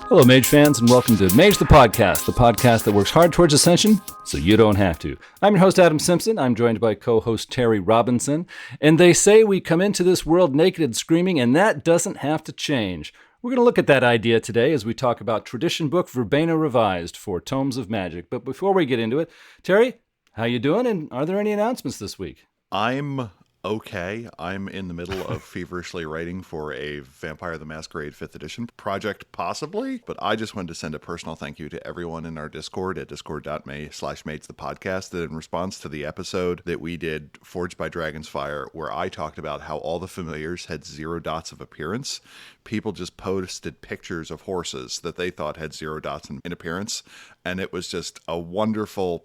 Hello, Mage fans, and welcome to Mage the podcast that works hard towards ascension so you don't have to. I'm your host, Adam Simpson. I'm joined by co-host Terry Robinson, and they say we come into this world naked and screaming, and that doesn't have to change. We're going to look at that idea today as we talk about Tradition Book Verbena Revised for Tomes of Magic. But before we get into it, Terry, how you doing, and are there any announcements this week? I'm okay. I'm in the middle of feverishly writing for a Vampire the Masquerade 5th edition project, possibly. But I just wanted to send a personal thank you to everyone in our Discord at discord.me/matesthepodcast that in response to the episode that we did, Forged by Dragon's Fire, where I talked about how all the familiars had 0 dots of appearance, people just posted pictures of horses that they thought had 0 dots in appearance. And it was just a wonderful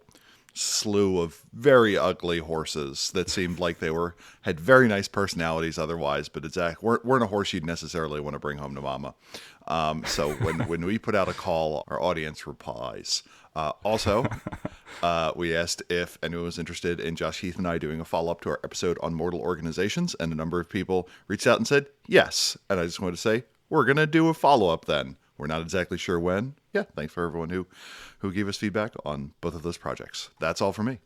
slew of very ugly horses that seemed like they had very nice personalities otherwise, but weren't a horse you'd necessarily want to bring home to mama. So when we put out a call, our audience replies. Also, we asked if anyone was interested in Josh Heath and I doing a follow-up to our episode on mortal organizations, and a number of people reached out and said yes. And I just wanted to say, we're going to do a follow-up then. We're not exactly sure when. Yeah, thanks for everyone who gave us feedback on both of those projects. That's all for me.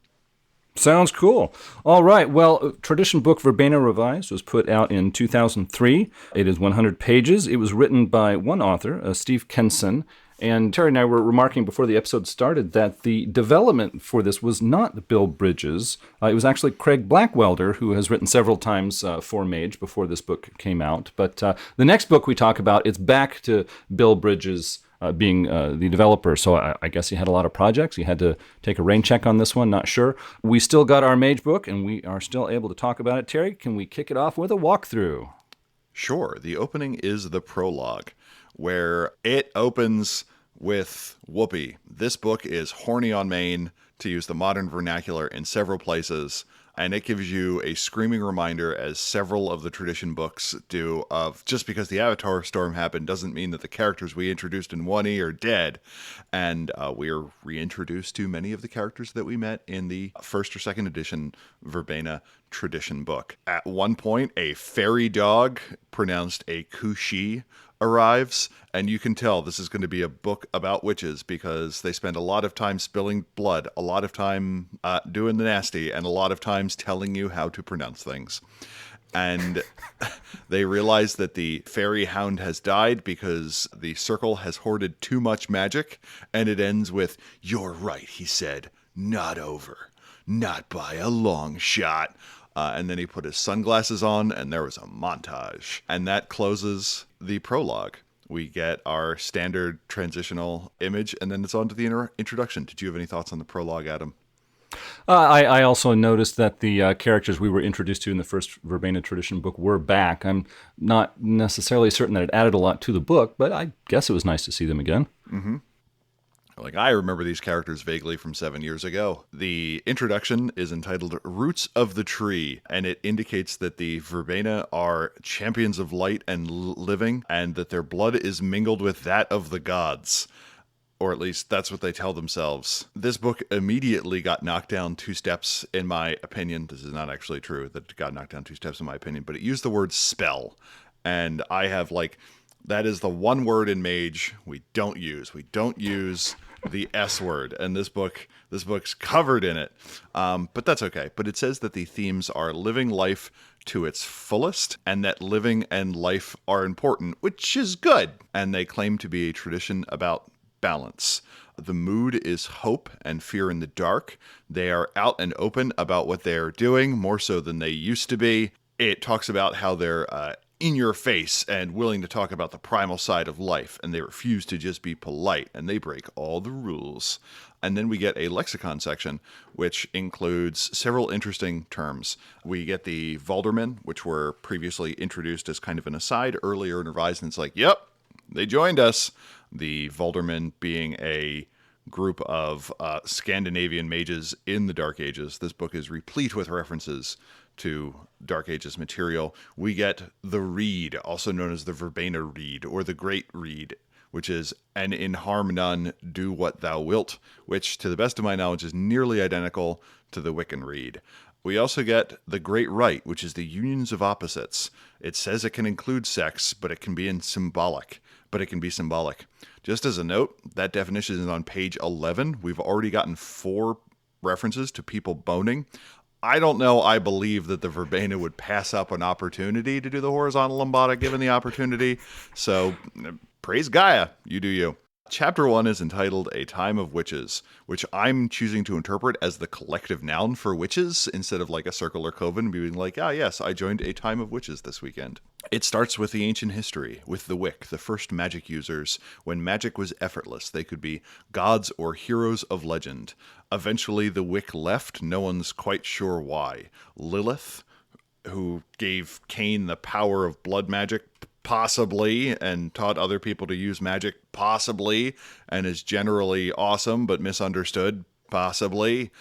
Sounds cool. All right. Well, Tradition Book Verbena Revised was put out in 2003. It is 100 pages. It was written by one author, Steve Kenson. And Terry and I were remarking before the episode started that the development for this was not Bill Bridges. It was actually Craig Blackwelder, who has written several times for Mage before this book came out. But the next book we talk about, it's back to Bill Bridges being the developer. So I guess he had a lot of projects. He had to take a rain check on this one, not sure. We still got our Mage book, and we are still able to talk about it. Terry, can we kick it off with a walkthrough? Sure. The opening is the prologue, where it opens with Whoopi. This book is horny on main, to use the modern vernacular, in several places. And it gives you a screaming reminder, as several of the tradition books do, of just because the Avatar storm happened doesn't mean that the characters we introduced in 1E are dead. And we are reintroduced to many of the characters that we met in the first or second edition Verbena tradition book. At one point, a fairy dog, pronounced a Kushi, arrives, and you can tell this is going to be a book about witches because they spend a lot of time spilling blood, a lot of time doing the nasty, and a lot of times telling you how to pronounce things. And they realize that the fairy hound has died because the circle has hoarded too much magic, and it ends with, "You're right," he said, "not over. Not by a long shot." And then he put his sunglasses on, and there was a montage. And that closes the prologue. We get our standard transitional image, and then it's on to the introduction. Did you have any thoughts on the prologue, Adam? I also noticed that the characters we were introduced to in the first Verbena tradition book were back. I'm not necessarily certain that it added a lot to the book, but I guess it was nice to see them again. Mm-hmm. I remember these characters vaguely from 7 years ago. The introduction is entitled Roots of the Tree, and it indicates that the Verbena are champions of light and living, and that their blood is mingled with that of the gods. Or at least that's what they tell themselves. This book immediately got knocked down 2 steps, in my opinion. This is not actually true that it got knocked down 2 steps, in my opinion, but it used the word spell. And I have, that is the one word in Mage we don't use. We don't use the S word, and this book's covered in it. But that's okay. But it says that the themes are living life to its fullest, and that living and life are important, which is good. And they claim to be a tradition about balance. The mood is hope and fear in the dark. They are out and open about what they are doing, more so than they used to be. It talks about how they're in your face and willing to talk about the primal side of life, and they refuse to just be polite, and they break all the rules. And then we get a lexicon section, which includes several interesting terms. We get the Valdermen, which were previously introduced as kind of an aside earlier in Revised, and it's like, yep, they joined us. The Valdermen being a group of Scandinavian mages in the Dark Ages. This book is replete with references to Dark Ages material. We get the Reed, also known as the Verbena Reed, or the Great Reed, which is an in harm none, do what thou wilt, which, to the best of my knowledge, is nearly identical to the Wiccan Reed. We also get the Great Rite, which is the unions of opposites. It says it can include sex, but it can be symbolic. Just as a note, that definition is on page 11. We've already gotten 4 references to people boning. I don't know. I believe that the Verbena would pass up an opportunity to do the horizontal lambada given the opportunity. So, praise Gaia. You do you. Chapter 1 is entitled A Time of Witches, which I'm choosing to interpret as the collective noun for witches instead of like a circle or coven being like, ah, yes, I joined a time of witches this weekend. It starts with the ancient history, with the Wyck, the first magic users. When magic was effortless, they could be gods or heroes of legend. Eventually, the Wyck left. No one's quite sure why. Lilith, who gave Cain the power of blood magic, possibly, and taught other people to use magic, possibly, and is generally awesome but misunderstood, possibly,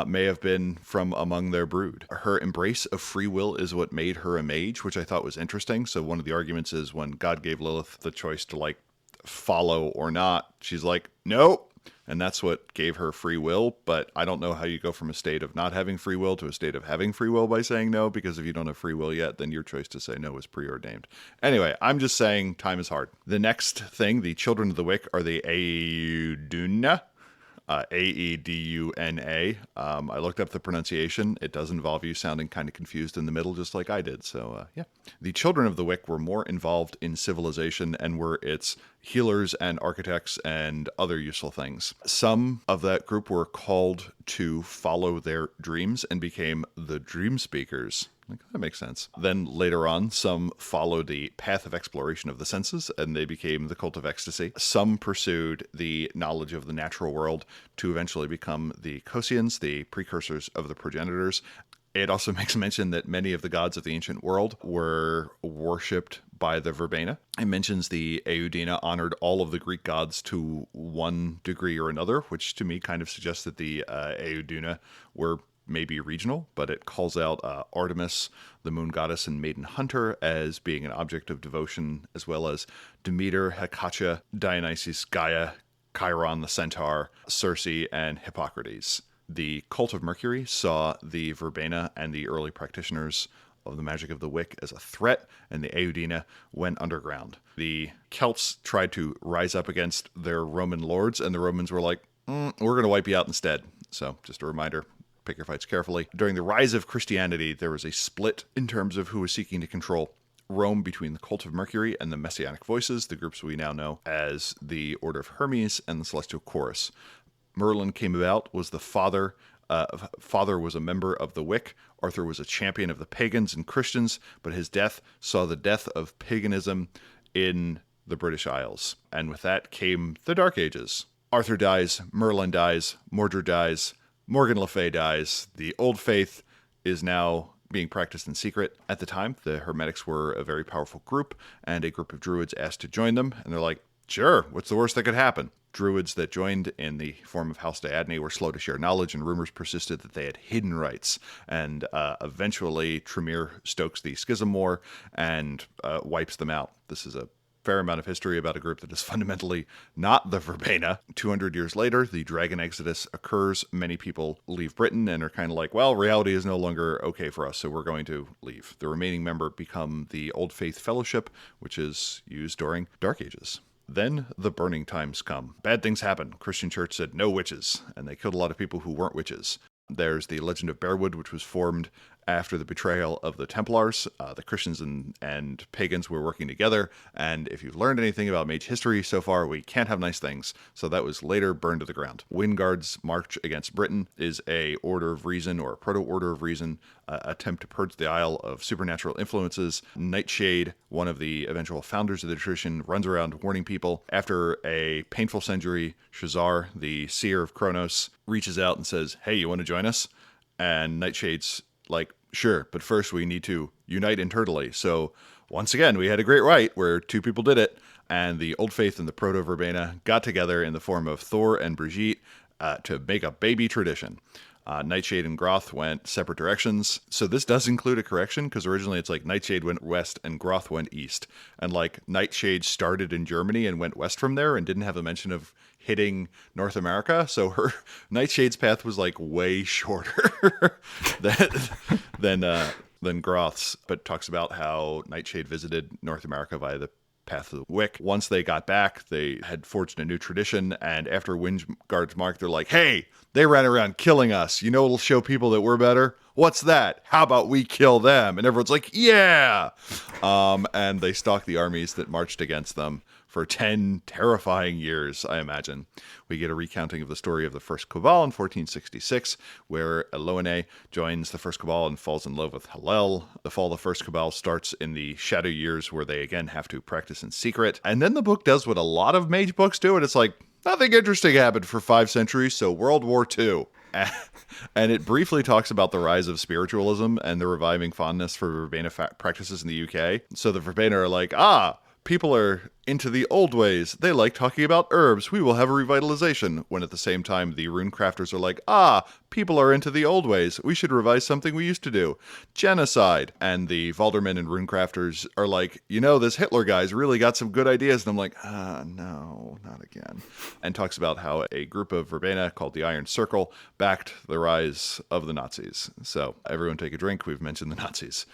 may have been from among their brood. Her embrace of free will is what made her a mage, which I thought was interesting. So one of the arguments is when God gave Lilith the choice to like follow or not, she's like, nope. And that's what gave her free will. But I don't know how you go from a state of not having free will to a state of having free will by saying no, because if you don't have free will yet, then your choice to say no is preordained. Anyway, I'm just saying time is hard. The next thing, the children of the Wyck are the Aeduna. Aeduna. I looked up the pronunciation. It does involve you sounding kind of confused in the middle, just like I did. So, yeah. The children of the Wyck were more involved in civilization and were its healers and architects and other useful things. Some of that group were called to follow their dreams and became the dream speakers. Like, that makes sense. Then later on, some followed the path of exploration of the senses, and they became the cult of ecstasy. Some pursued the knowledge of the natural world to eventually become the Kosians, the precursors of the progenitors. It also makes mention that many of the gods of the ancient world were worshipped by the Verbena. It mentions the Aeduna honored all of the Greek gods to one degree or another, which to me kind of suggests that the Aeduna were maybe regional, but it calls out Artemis, the moon goddess and maiden hunter, as being an object of devotion, as well as Demeter, Hecate, Dionysus, Gaia, Chiron the centaur, Circe, and Hippocrates. The cult of Mercury saw the Verbena and the early practitioners of the magic of the Wyck as a threat, and the Aeduna went underground. The Celts tried to rise up against their Roman lords, and the Romans were like, we're going to wipe you out instead. So, just a reminder. Pick your fights carefully. During the rise of Christianity, there was a split in terms of who was seeking to control Rome between the cult of Mercury and the Messianic Voices, the groups we now know as the Order of Hermes and the Celestial Chorus. Merlin came about, was the father. Father was a member of the Wyck. Arthur was a champion of the pagans and Christians, but his death saw the death of paganism in the British Isles. And with that came the Dark Ages. Arthur dies, Merlin dies, Mordred dies, Morgan Le Fay dies. The Old Faith is now being practiced in secret. At the time, the Hermetics were a very powerful group, and a group of Druids asked to join them, and they're like, sure, what's the worst that could happen? Druids that joined in the form of House Diadne were slow to share knowledge, and rumors persisted that they had hidden rights. And eventually, Tremere stokes the Schism War and wipes them out. This is a fair amount of history about a group that is fundamentally not the Verbena. 200 years later, the Dragon Exodus occurs. Many people leave Britain and are kind of like, well, reality is no longer okay for us, so we're going to leave. The remaining member become the Old Faith Fellowship, which is used during Dark Ages. Then the burning times come. Bad things happen. Christian Church said no witches, and they killed a lot of people who weren't witches. There's the Legend of Bearwood, which was formed after the betrayal of the Templars. The Christians and pagans were working together, and if you've learned anything about mage history so far, we can't have nice things. So that was later burned to the ground. Wyngarde's march against Britain is a Order of Reason, or a proto-Order of Reason, attempt to purge the Isle of supernatural influences. Nightshade, one of the eventual founders of the tradition, runs around warning people. After a painful century, Shazar, the seer of Kronos, reaches out and says, hey, you want to join us? And Nightshade's like, sure, but first we need to unite internally. So once again, we had a great rite where 2 people did it, and the Old Faith and the Proto-Verbena got together in the form of Thor and Brigitte to make a baby tradition. Nightshade and Groth went separate directions. So this does include a correction, because originally it's like Nightshade went west and Groth went east. And like Nightshade started in Germany and went west from there and didn't have a mention of hitting North America. So her Nightshade's path was like way shorter than Groth's, but talks about how Nightshade visited North America via the path of the Wyck. Once they got back, they had forged a new tradition, and after Wingard's Mark, they're like, hey, they ran around killing us. You know what'll show people that we're better? What's that? How about we kill them? And everyone's like, yeah! And they stalked the armies that marched against them for 10 terrifying years, I imagine. We get a recounting of the story of the First Cabal in 1466, where Eloine joins the First Cabal and falls in love with Hallel. The fall of the First Cabal starts in the Shadow Years, where they again have to practice in secret. And then the book does what a lot of mage books do, and it's like, nothing interesting happened for 5 centuries, so World War II. And it briefly talks about the rise of spiritualism and the reviving fondness for Verbena practices in the UK. So the Verbena are like, people are into the old ways. They like talking about herbs. We will have a revitalization. When at the same time, the rune crafters are like, people are into the old ways. We should revise something we used to do. Genocide. And the Valdermen and rune crafters are like, this Hitler guy's really got some good ideas. And I'm like, no, not again. And talks about how a group of Verbena called the Iron Circle backed the rise of the Nazis. So everyone take a drink. We've mentioned the Nazis.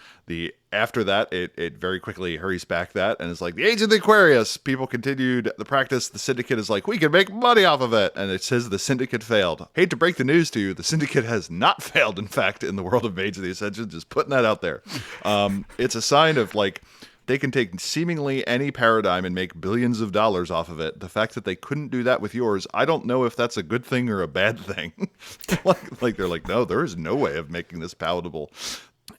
After that, it very quickly hurries back that and it's like, the Age of the Aquarius. People continued the practice. The syndicate is like, we can make money off of it. And it says the syndicate failed. Hate to break the news to you, the syndicate has not failed, in fact, in the world of Mage of the Ascension. Just putting that out there. It's a sign of like, they can take seemingly any paradigm and make billions of dollars off of it. The fact that they couldn't do that with yours, I don't know if that's a good thing or a bad thing. like they're like, no, there is no way of making this palatable.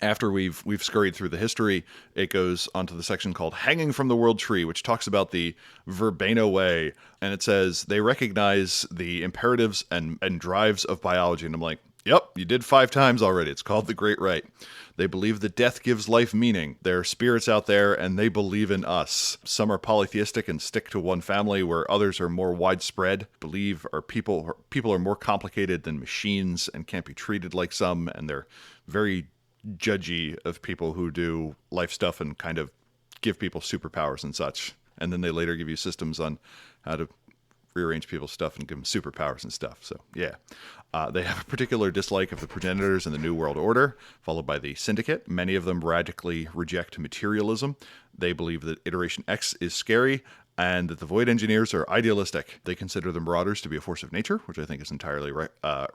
After we've scurried through the history, it goes onto the section called Hanging from the World Tree, which talks about the Verbena way. And it says they recognize the imperatives and drives of biology. And I'm like, yep, you did 5 times already. It's called the Great Right. They believe that death gives life meaning. There are spirits out there, and they believe in us. Some are polytheistic and stick to one family, where others are more widespread. People are more complicated than machines and can't be treated like some, and they're very judgy of people who do life stuff and kind of give people superpowers and such. And then they later give you systems on how to rearrange people's stuff and give them superpowers and stuff. So, yeah. They have a particular dislike of the progenitors in the New World Order, followed by the Syndicate. Many of them radically reject materialism. They believe that Iteration X is scary and that the Void Engineers are idealistic. They consider the Marauders to be a force of nature, which I think is entirely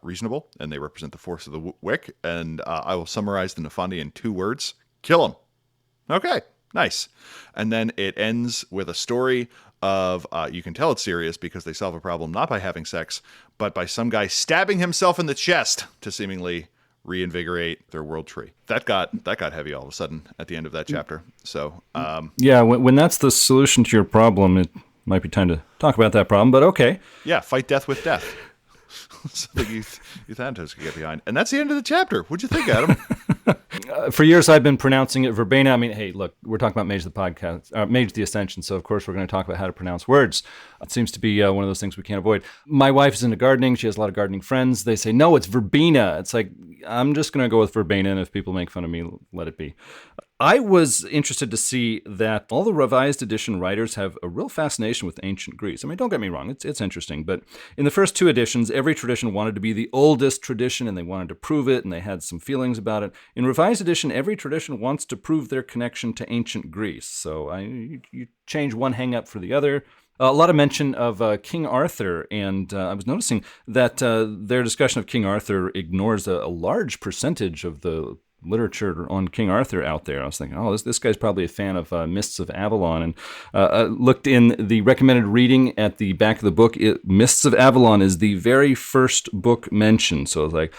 reasonable, and they represent the force of the Wyck. And I will summarize the Nefandi in 2 words. Kill them. Okay, nice. And then it ends with a story of, you can tell it's serious because they solve a problem not by having sex, but by some guy stabbing himself in the chest to seemingly reinvigorate their world tree. That got heavy all of a sudden at the end of that chapter. So yeah, when that's the solution to your problem, it might be time to talk about that problem. But okay, yeah, fight death with death. Something Euthanatos could get behind. And that's the end of the chapter. What'd you think, Adam? For years, I've been pronouncing it Verbena. I mean, hey, look, we're talking about Mage the Ascension, so of course we're going to talk about how to pronounce words. It seems to be one of those things we can't avoid. My wife is into gardening. She has a lot of gardening friends. They say, no, it's Verbena. It's like, I'm just going to go with Verbena, and if people make fun of me, let it be. I was interested to see that all the revised edition writers have a real fascination with ancient Greece. I mean, don't get me wrong, it's interesting, but in the first 2 editions, every tradition wanted to be the oldest tradition, and they wanted to prove it, and they had some feelings about it. In revised edition, every tradition wants to prove their connection to ancient Greece. So you change one hang-up for the other. A lot of mention of King Arthur, and I was noticing that their discussion of King Arthur ignores a large percentage of the literature on King Arthur out there. I was thinking, this guy's probably a fan of Mists of Avalon, and looked in the recommended reading at the back of the book. Mists of Avalon is the very first book mentioned. So I was like,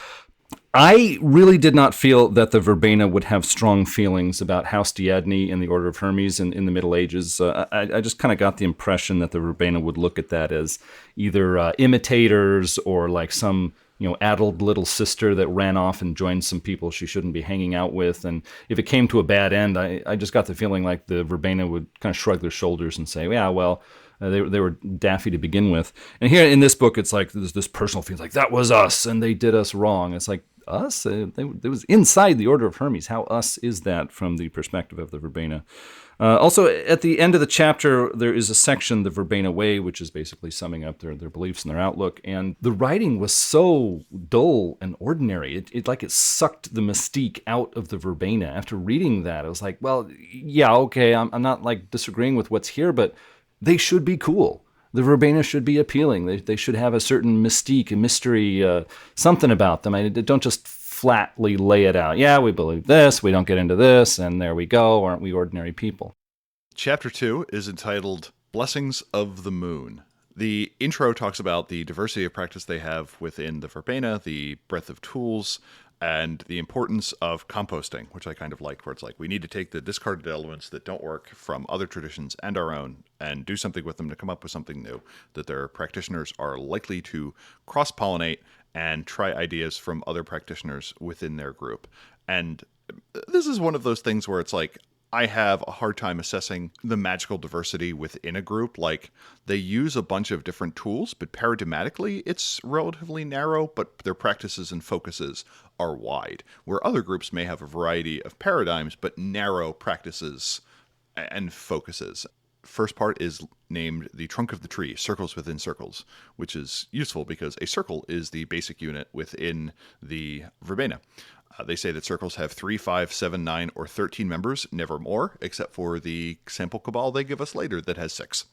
I really did not feel that the Verbena would have strong feelings about House Diadne and the Order of Hermes in the Middle Ages. I just kind of got the impression that the Verbena would look at that as either imitators or like some addled little sister that ran off and joined some people she shouldn't be hanging out with. And if it came to a bad end, I just got the feeling like the Verbena would kind of shrug their shoulders and say, yeah, well, they were daffy to begin with. And here in this book, it's like there's this personal feeling like, that was us, and they did us wrong. It's like, us? It was inside the Order of Hermes. How us is that from the perspective of the Verbena? Also, at the end of the chapter, there is a section, the Verbena Way, which is basically summing up their beliefs and their outlook. And the writing was so dull and ordinary. It sucked the mystique out of the Verbena. After reading that, I was like, well, yeah, okay, I'm not like disagreeing with what's here, but they should be cool. The Verbena should be appealing. They should have a certain mystique, a mystery, something about them. Don't just flatly lay it out. Yeah, we believe this, we don't get into this, and there we go. Aren't we ordinary people? Chapter 2 is entitled Blessings of the Moon. The intro talks about the diversity of practice they have within the Verbena, the breadth of tools, and the importance of composting, which I kind of like, where it's like we need to take the discarded elements that don't work from other traditions and our own and do something with them to come up with something new, that their practitioners are likely to cross-pollinate and try ideas from other practitioners within their group. And this is one of those things where it's like, I have a hard time assessing the magical diversity within a group. Like, they use a bunch of different tools, but paradigmatically, it's relatively narrow, but their practices and focuses are wide. Where other groups may have a variety of paradigms, but narrow practices and focuses. First part is named the trunk of the tree, circles within circles, which is useful because a circle is the basic unit within the Verbena. They say that circles have 3, 5, 7, 9, or 13 members, never more, except for the sample cabal they give us later that has 6.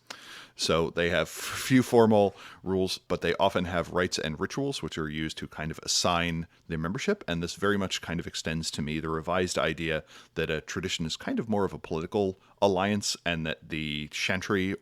So they have few formal rules, but they often have rites and rituals, which are used to kind of assign their membership. And this very much kind of extends to me the revised idea that a tradition is kind of more of a political alliance, and that the chantry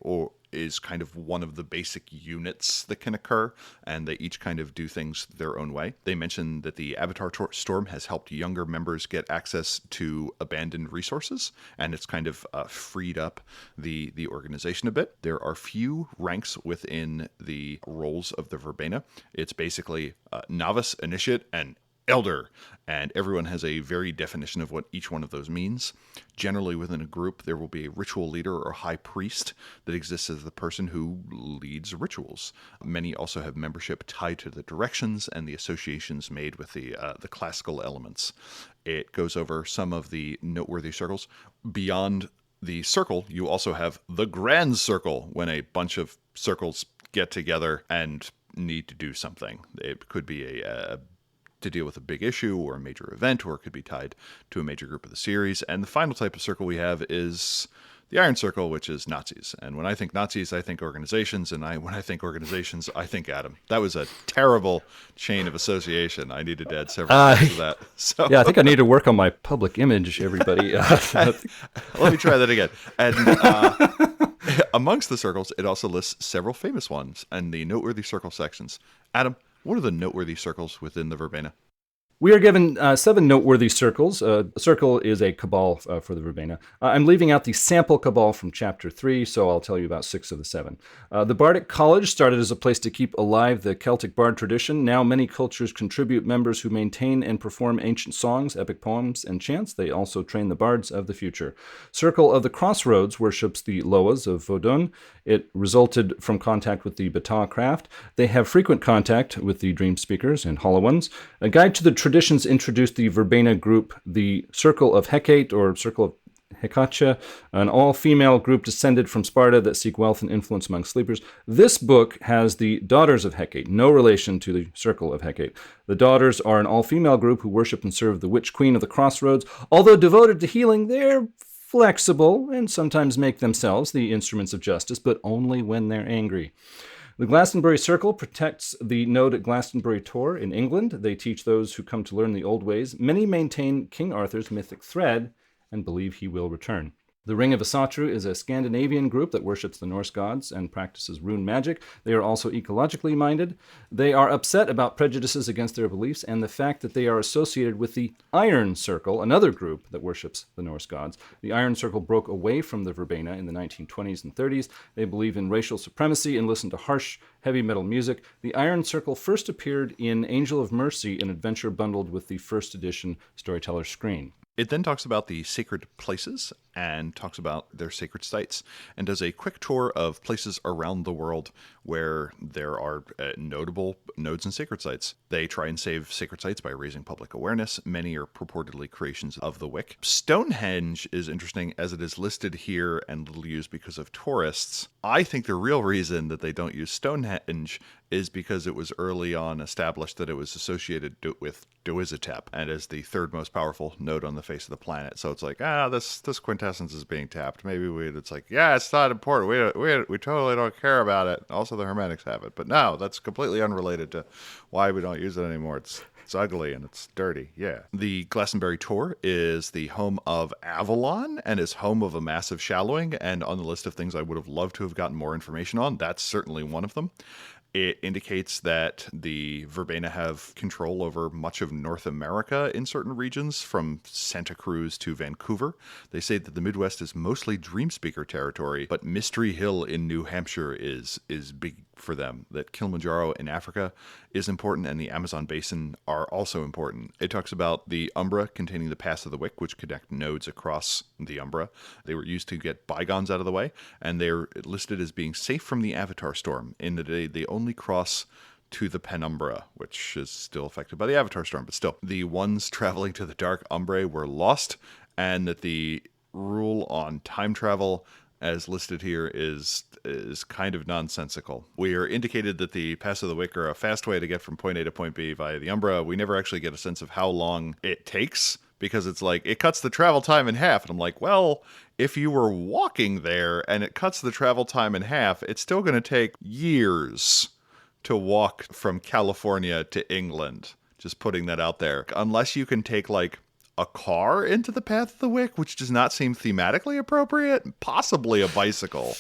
is kind of one of the basic units that can occur, and they each kind of do things their own way. They mention that the Avatar Storm has helped younger members get access to abandoned resources, and it's kind of freed up the organization a bit. There are few ranks within the roles of the Verbena. It's basically novice, initiate, and elder, and everyone has a varied definition of what each one of those means. Generally, within a group, there will be a ritual leader or high priest that exists as the person who leads rituals. Many also have membership tied to the directions and the associations made with the classical elements. It goes over some of the noteworthy circles. Beyond the circle, you also have the grand circle, when a bunch of circles get together and need to do something. It could be to deal with a big issue or a major event, or it could be tied to a major group of the series. And the final type of circle we have is the Iron Circle, which is Nazis. And when I think Nazis, I think organizations, and when I think organizations, I think Adam. That was a terrible chain of association. I needed to add several times to that. So. Yeah, I think I need to work on my public image, everybody. Let me try that again. And amongst the circles, it also lists several famous ones and the noteworthy circle sections. Adam, what are the noteworthy circles within the Verbena? We are given 7 noteworthy circles. A circle is a cabal for the Verbena. I'm leaving out the sample cabal from Chapter 3, so I'll tell you about 6 of the 7. The Bardic College started as a place to keep alive the Celtic bard tradition. Now many cultures contribute members who maintain and perform ancient songs, epic poems, and chants. They also train the bards of the future. Circle of the Crossroads worships the Loas of Vodun. It resulted from contact with the Bata craft. They have frequent contact with the Dream Speakers and Hollow Ones. A guide to the traditions introduced the Verbena group, the Circle of Hecate, or Circle of Hecate, an all-female group descended from Sparta that seek wealth and influence among sleepers. This book has the Daughters of Hecate, no relation to the Circle of Hecate. The Daughters are an all-female group who worship and serve the Witch Queen of the Crossroads. Although devoted to healing, they're flexible and sometimes make themselves the instruments of justice, but only when they're angry. The Glastonbury Circle protects the node at Glastonbury Tor in England. They teach those who come to learn the old ways. Many maintain King Arthur's mythic thread and believe he will return. The Ring of Asatru is a Scandinavian group that worships the Norse gods and practices rune magic. They are also ecologically minded. They are upset about prejudices against their beliefs and the fact that they are associated with the Iron Circle, another group that worships the Norse gods. The Iron Circle broke away from the Verbena in the 1920s and 30s. They believe in racial supremacy and listen to harsh, heavy metal music. The Iron Circle first appeared in Angel of Mercy, an adventure bundled with the first edition Storyteller's Screen. It then talks about the sacred places and talks about their sacred sites and does a quick tour of places around the world where there are notable nodes and sacred sites. They try and save sacred sites by raising public awareness. Many are purportedly creations of the Wyck. Stonehenge is interesting as it is listed here and little used because of tourists. I think the real reason that they don't use Stonehenge is because it was early on established that it was associated with Duizotep and is the third most powerful node on the face of the planet. So it's like, this quintessence is being tapped. Maybe it's like, it's not important. We totally don't care about it. Also, the Hermetics have it. But no, that's completely unrelated to why we don't use it anymore. It's ugly and it's dirty. Yeah. The Glastonbury Tor is the home of Avalon and is home of a massive shallowing. And on the list of things I would have loved to have gotten more information on, that's certainly one of them. It indicates that the Verbena have control over much of North America in certain regions, from Santa Cruz to Vancouver. They say that the Midwest is mostly Dreamspeaker territory, but Mystery Hill in New Hampshire is big for them. That Kilimanjaro in Africa is important, and the Amazon basin are also important. It talks about the Umbra containing the Pass of the Wyck, which connect nodes across the Umbra. They were used to get bygones out of the way, and they're listed as being safe from the Avatar storm, in that they only cross to the Penumbra, which is still affected by the Avatar storm. But still, the ones traveling to the Dark Umbrae were lost, and that the rule on time travel, as listed here, is kind of nonsensical. We are indicated that the Pass of the Wyck are a fast way to get from point A to point B via the Umbra. We never actually get a sense of how long it takes, because it's like, it cuts the travel time in half. And I'm like, well, if you were walking there and it cuts the travel time in half, it's still going to take years to walk from California to England. Just putting that out there. Unless you can take like a car into the Path of the Wyck, which does not seem thematically appropriate, possibly a bicycle.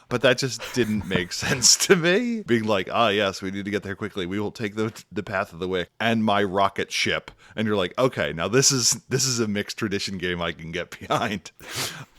But that just didn't make sense to me. Being like, yes, we need to get there quickly. We will take the Path of the Wyck and my rocket ship. And you're like, okay, now this is a mixed tradition game I can get behind.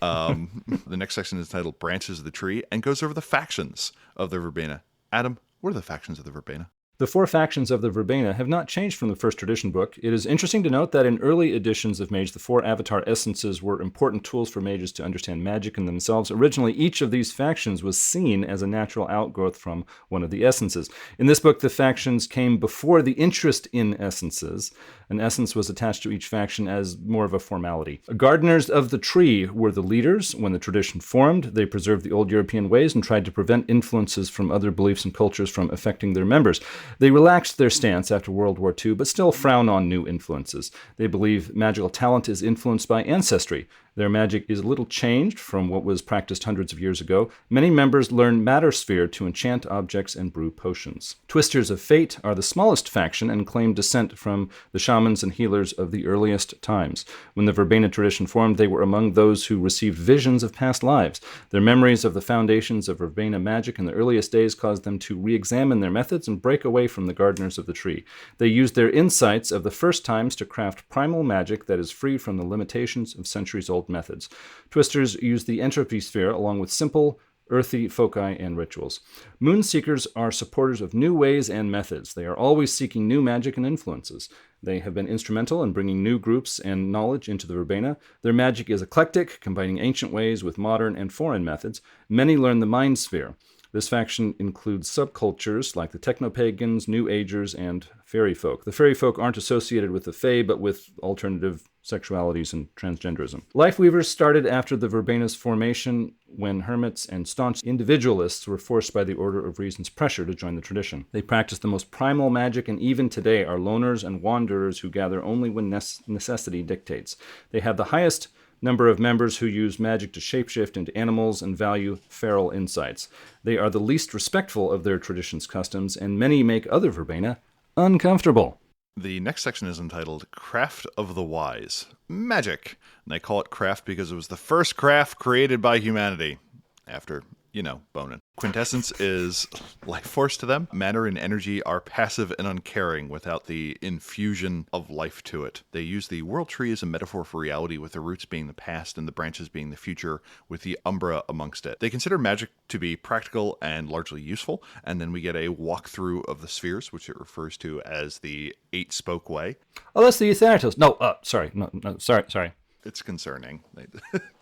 The next section is titled Branches of the Tree and goes over the factions of the Verbena. Adam, what are the factions of the Verbena? The 4 factions of the Verbena have not changed from the first tradition book. It is interesting to note that in early editions of Mage, the 4 avatar essences were important tools for mages to understand magic in themselves. Originally, each of these factions was seen as a natural outgrowth from one of the essences. In this book, the factions came before the interest in essences. An essence was attached to each faction as more of a formality. Gardeners of the Tree were the leaders. When the tradition formed, they preserved the old European ways and tried to prevent influences from other beliefs and cultures from affecting their members. They relaxed their stance after World War II, but still frown on new influences. They believe magical talent is influenced by ancestry. Their magic is a little changed from what was practiced hundreds of years ago. Many members learn Matter Sphere to enchant objects and brew potions. Twisters of Fate are the smallest faction and claim descent from the shamans and healers of the earliest times. When the Verbena tradition formed, they were among those who received visions of past lives. Their memories of the foundations of Verbena magic in the earliest days caused them to re-examine their methods and break away from the Gardeners of the Tree. They used their insights of the first times to craft primal magic that is free from the limitations of centuries-old methods. Twisters use the entropy sphere along with simple, earthy foci and rituals. Moonseekers are supporters of new ways and methods. They are always seeking new magic and influences. They have been instrumental in bringing new groups and knowledge into the Verbena. Their magic is eclectic, combining ancient ways with modern and foreign methods. Many learn the mind sphere. This faction includes subcultures like the Technopagans, New Agers, and Fairy Folk. The Fairy Folk aren't associated with the Fae, but with alternative sexualities and transgenderism. Lifeweavers started after the Verbena's formation, when hermits and staunch individualists were forced by the Order of Reason's pressure to join the tradition. They practice the most primal magic, and even today are loners and wanderers who gather only when necessity dictates. They have the highest number of members who use magic to shapeshift into animals and value feral insights. They are the least respectful of their tradition's customs, and many make other Verbena uncomfortable. The next section is entitled Craft of the Wise. Magic. And they call it craft because it was the first craft created by humanity. After, boning. Quintessence is life force to them. Matter and energy are passive and uncaring without the infusion of life to it. They use the world tree as a metaphor for reality, with the roots being the past and the branches being the future, with the umbra amongst it. They consider magic to be practical and largely useful, and then we get a walkthrough of the spheres, which it refers to as the 8-spoke way. Oh, that's the Thanatos. Sorry. It's concerning. They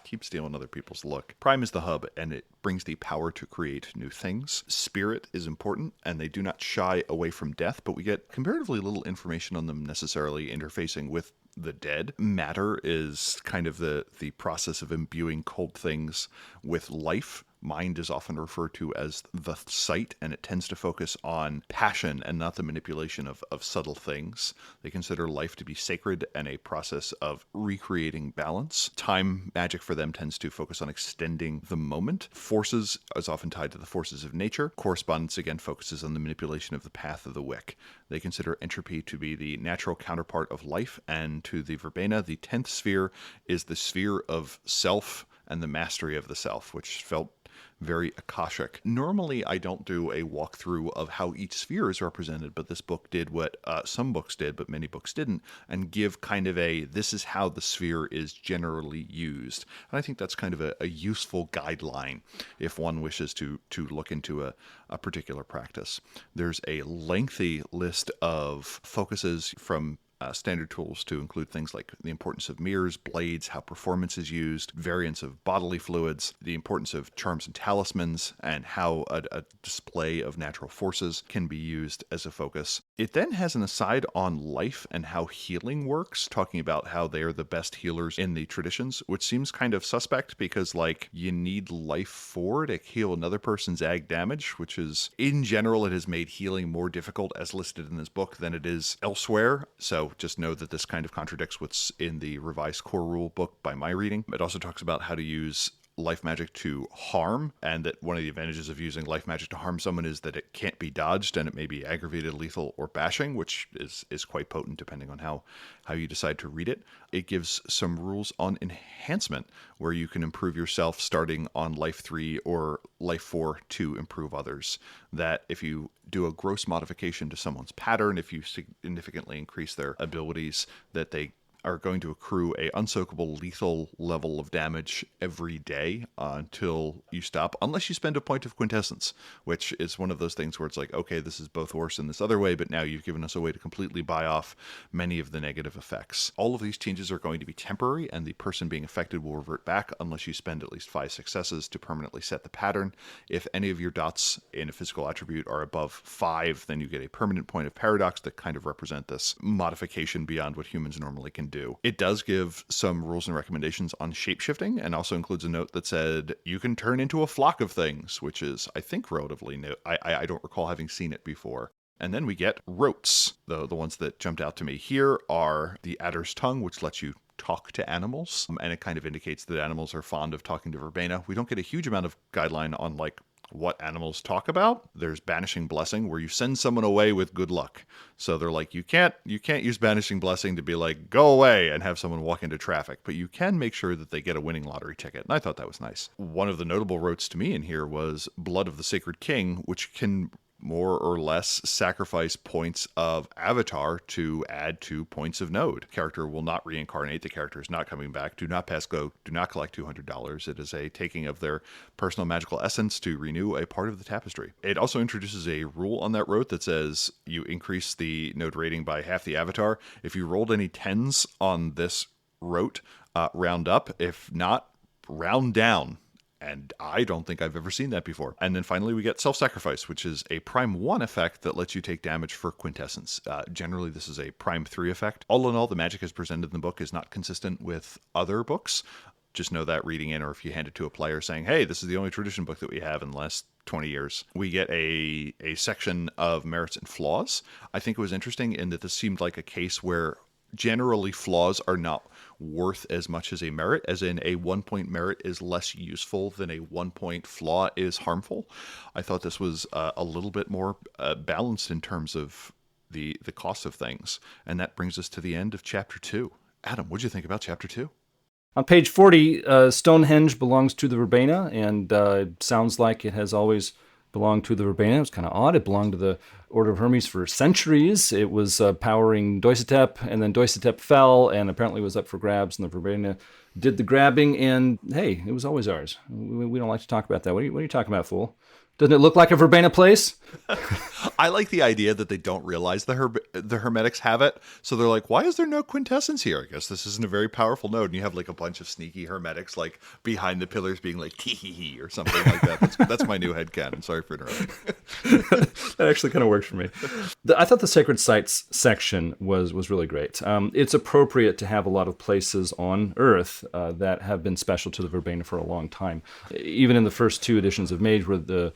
keep stealing other people's look. Prime is the hub, and it brings the power to create new things. Spirit is important, and they do not shy away from death, but we get comparatively little information on them necessarily interfacing with the dead. Matter is kind of the process of imbuing cold things with life. Mind is often referred to as the sight, and it tends to focus on passion and not the manipulation of subtle things. They consider life to be sacred and a process of recreating balance. Time magic for them tends to focus on extending the moment. Forces is often tied to the forces of nature. Correspondence again focuses on the manipulation of the path of the wick. They consider entropy to be the natural counterpart of life, and to the Verbena, the 10th sphere is the sphere of self and the mastery of the self, which felt very Akashic. Normally, I don't do a walkthrough of how each sphere is represented, but this book did what some books did, but many books didn't, and give kind of this is how the sphere is generally used. And I think that's kind of a useful guideline if one wishes to look into a particular practice. There's a lengthy list of focuses from standard tools to include things like the importance of mirrors, blades, how performance is used, variants of bodily fluids, the importance of charms and talismans, and how a display of natural forces can be used as a focus. It then has an aside on life and how healing works, talking about how they are the best healers in the traditions, which seems kind of suspect because, you need life to heal another person's ag damage, which is, in general, it has made healing more difficult as listed in this book than it is elsewhere. So just know that this kind of contradicts what's in the revised core rule book by my reading. It also talks about how to use life magic to harm, and that one of the advantages of using life magic to harm someone is that it can't be dodged, and it may be aggravated, lethal, or bashing, which is quite potent depending on how you decide to read it. It gives some rules on enhancement, where you can improve yourself starting on life 3 or life 4 to improve others. That if you do a gross modification to someone's pattern, if you significantly increase their abilities, that they are going to accrue a unsoakable lethal level of damage every day until you stop, unless you spend a point of quintessence, which is one of those things where it's like, okay, this is both worse in this other way, but now you've given us a way to completely buy off many of the negative effects. All of these changes are going to be temporary, and the person being affected will revert back unless you spend at least 5 successes to permanently set the pattern. If any of your dots in a physical attribute are above 5, then you get a permanent point of paradox that kind of represent this modification beyond what humans normally can do. It does give some rules and recommendations on shapeshifting, and also includes a note that said you can turn into a flock of things, which is, I think, relatively new. I don't recall having seen it before. And then we get rotes. The ones that jumped out to me here are the adder's tongue, which lets you talk to animals, and it kind of indicates that animals are fond of talking to Verbena. We don't get a huge amount of guideline on what animals talk about. There's banishing blessing, where you send someone away with good luck. So they're like, you can't use banishing blessing to be like, go away, and have someone walk into traffic, but you can make sure that they get a winning lottery ticket. And I thought that was nice. One of the notable rotes to me in here was Blood of the Sacred King, which can more or less sacrifice points of avatar to add 2 points of node. Character will not reincarnate. The character is not coming back. Do not pass go. Do not collect $200. It is a taking of their personal magical essence to renew a part of the tapestry. It also introduces a rule on that rote that says you increase the node rating by half the avatar. If you rolled any 10s on this rote, round up. If not, round down. And I don't think I've ever seen that before. And then finally, we get Self-Sacrifice, which is a Prime 1 effect that lets you take damage for quintessence. Generally, this is a Prime 3 effect. All in all, the magic as presented in the book is not consistent with other books. Just know that reading in, or if you hand it to a player saying, hey, this is the only tradition book that we have in the last 20 years. We get a section of merits and flaws. I think it was interesting in that this seemed like a case where generally flaws are not worth as much as a merit, as in a 1-point merit is less useful than a 1-point flaw is harmful. I thought this was a little bit more balanced in terms of the cost of things. And that brings us to the end of Chapter 2. Adam, what did you think about Chapter 2? On page 40, Stonehenge belongs to the Verbena, and it sounds like it has always belonged to the Verbena. It was kind of odd. It belonged to the Order of Hermes for centuries. It was powering Doisatep, and then Doisatep fell and apparently was up for grabs, and the Verbena did the grabbing, and hey, it was always ours. We don't like to talk about that. What are you talking about, fool? Doesn't it look like a verbena place? I like the idea that they don't realize the Hermetics have it. So they're like, why is there no quintessence here? I guess this isn't a very powerful node. And you have like a bunch of sneaky Hermetics like behind the pillars being like, tee-hee-hee, or something like that. That's my new headcanon. Sorry for interrupting. That actually kind of works for me. I thought the Sacred Sites section was really great. It's appropriate to have a lot of places on Earth that have been special to the Verbena for a long time. Even in the first 2 editions of Mage, where the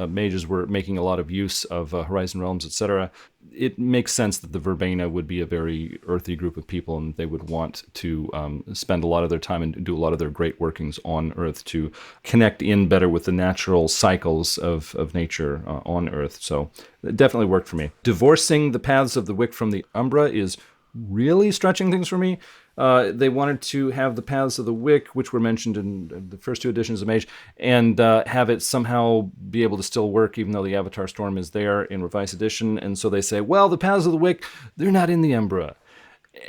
mages were making a lot of use of Horizon Realms, etc., it makes sense that the Verbena would be a very earthy group of people, and they would want to spend a lot of their time and do a lot of their great workings on Earth to connect in better with the natural cycles of nature on Earth. So it definitely worked for me. Divorcing the paths of the Wyck from the Umbra is really stretching things for me. They wanted to have the paths of the Wyck, which were mentioned in the first 2 editions of Mage, and have it somehow be able to still work even though the Avatar Storm is there in Revised Edition. And so they say, well, the paths of the Wyck, they're not in the Umbra,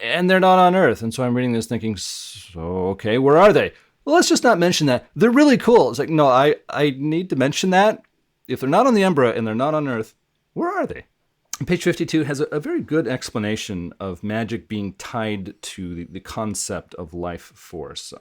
and they're not on Earth. And so I'm reading this thinking, so, okay, where are they? Well, let's just not mention that. They're really cool. It's like, no, I need to mention that. If they're not on the Umbra and they're not on Earth, where are they? Page 52 has a very good explanation of magic being tied to the concept of life force.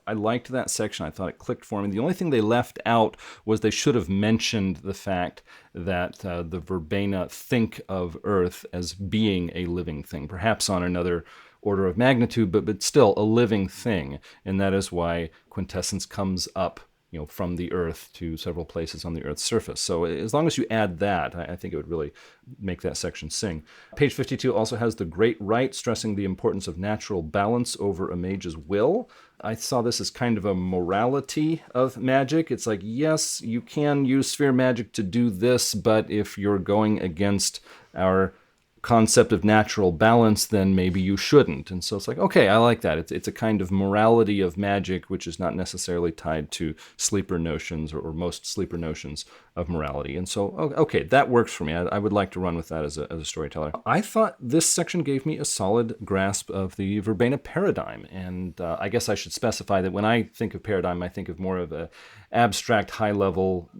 I liked that section. I thought it clicked for me. The only thing they left out was they should have mentioned the fact that the Verbena think of Earth as being a living thing, perhaps on another order of magnitude, but still a living thing. And that is why quintessence comes up from the Earth to several places on the Earth's surface. So as long as you add that, I think it would really make that section sing. Page 52 also has the Great Rite, stressing the importance of natural balance over a mage's will. I saw this as kind of a morality of magic. It's like, yes, you can use sphere magic to do this, but if you're going against our concept of natural balance, then maybe you shouldn't. And so it's like, okay, I like that. It's a kind of morality of magic, which is not necessarily tied to sleeper notions or most sleeper notions of morality. And so, okay, that works for me. I would like to run with that as a storyteller. I thought this section gave me a solid grasp of the Verbena paradigm. And I guess I should specify that when I think of paradigm, I think of more of a abstract, high-level,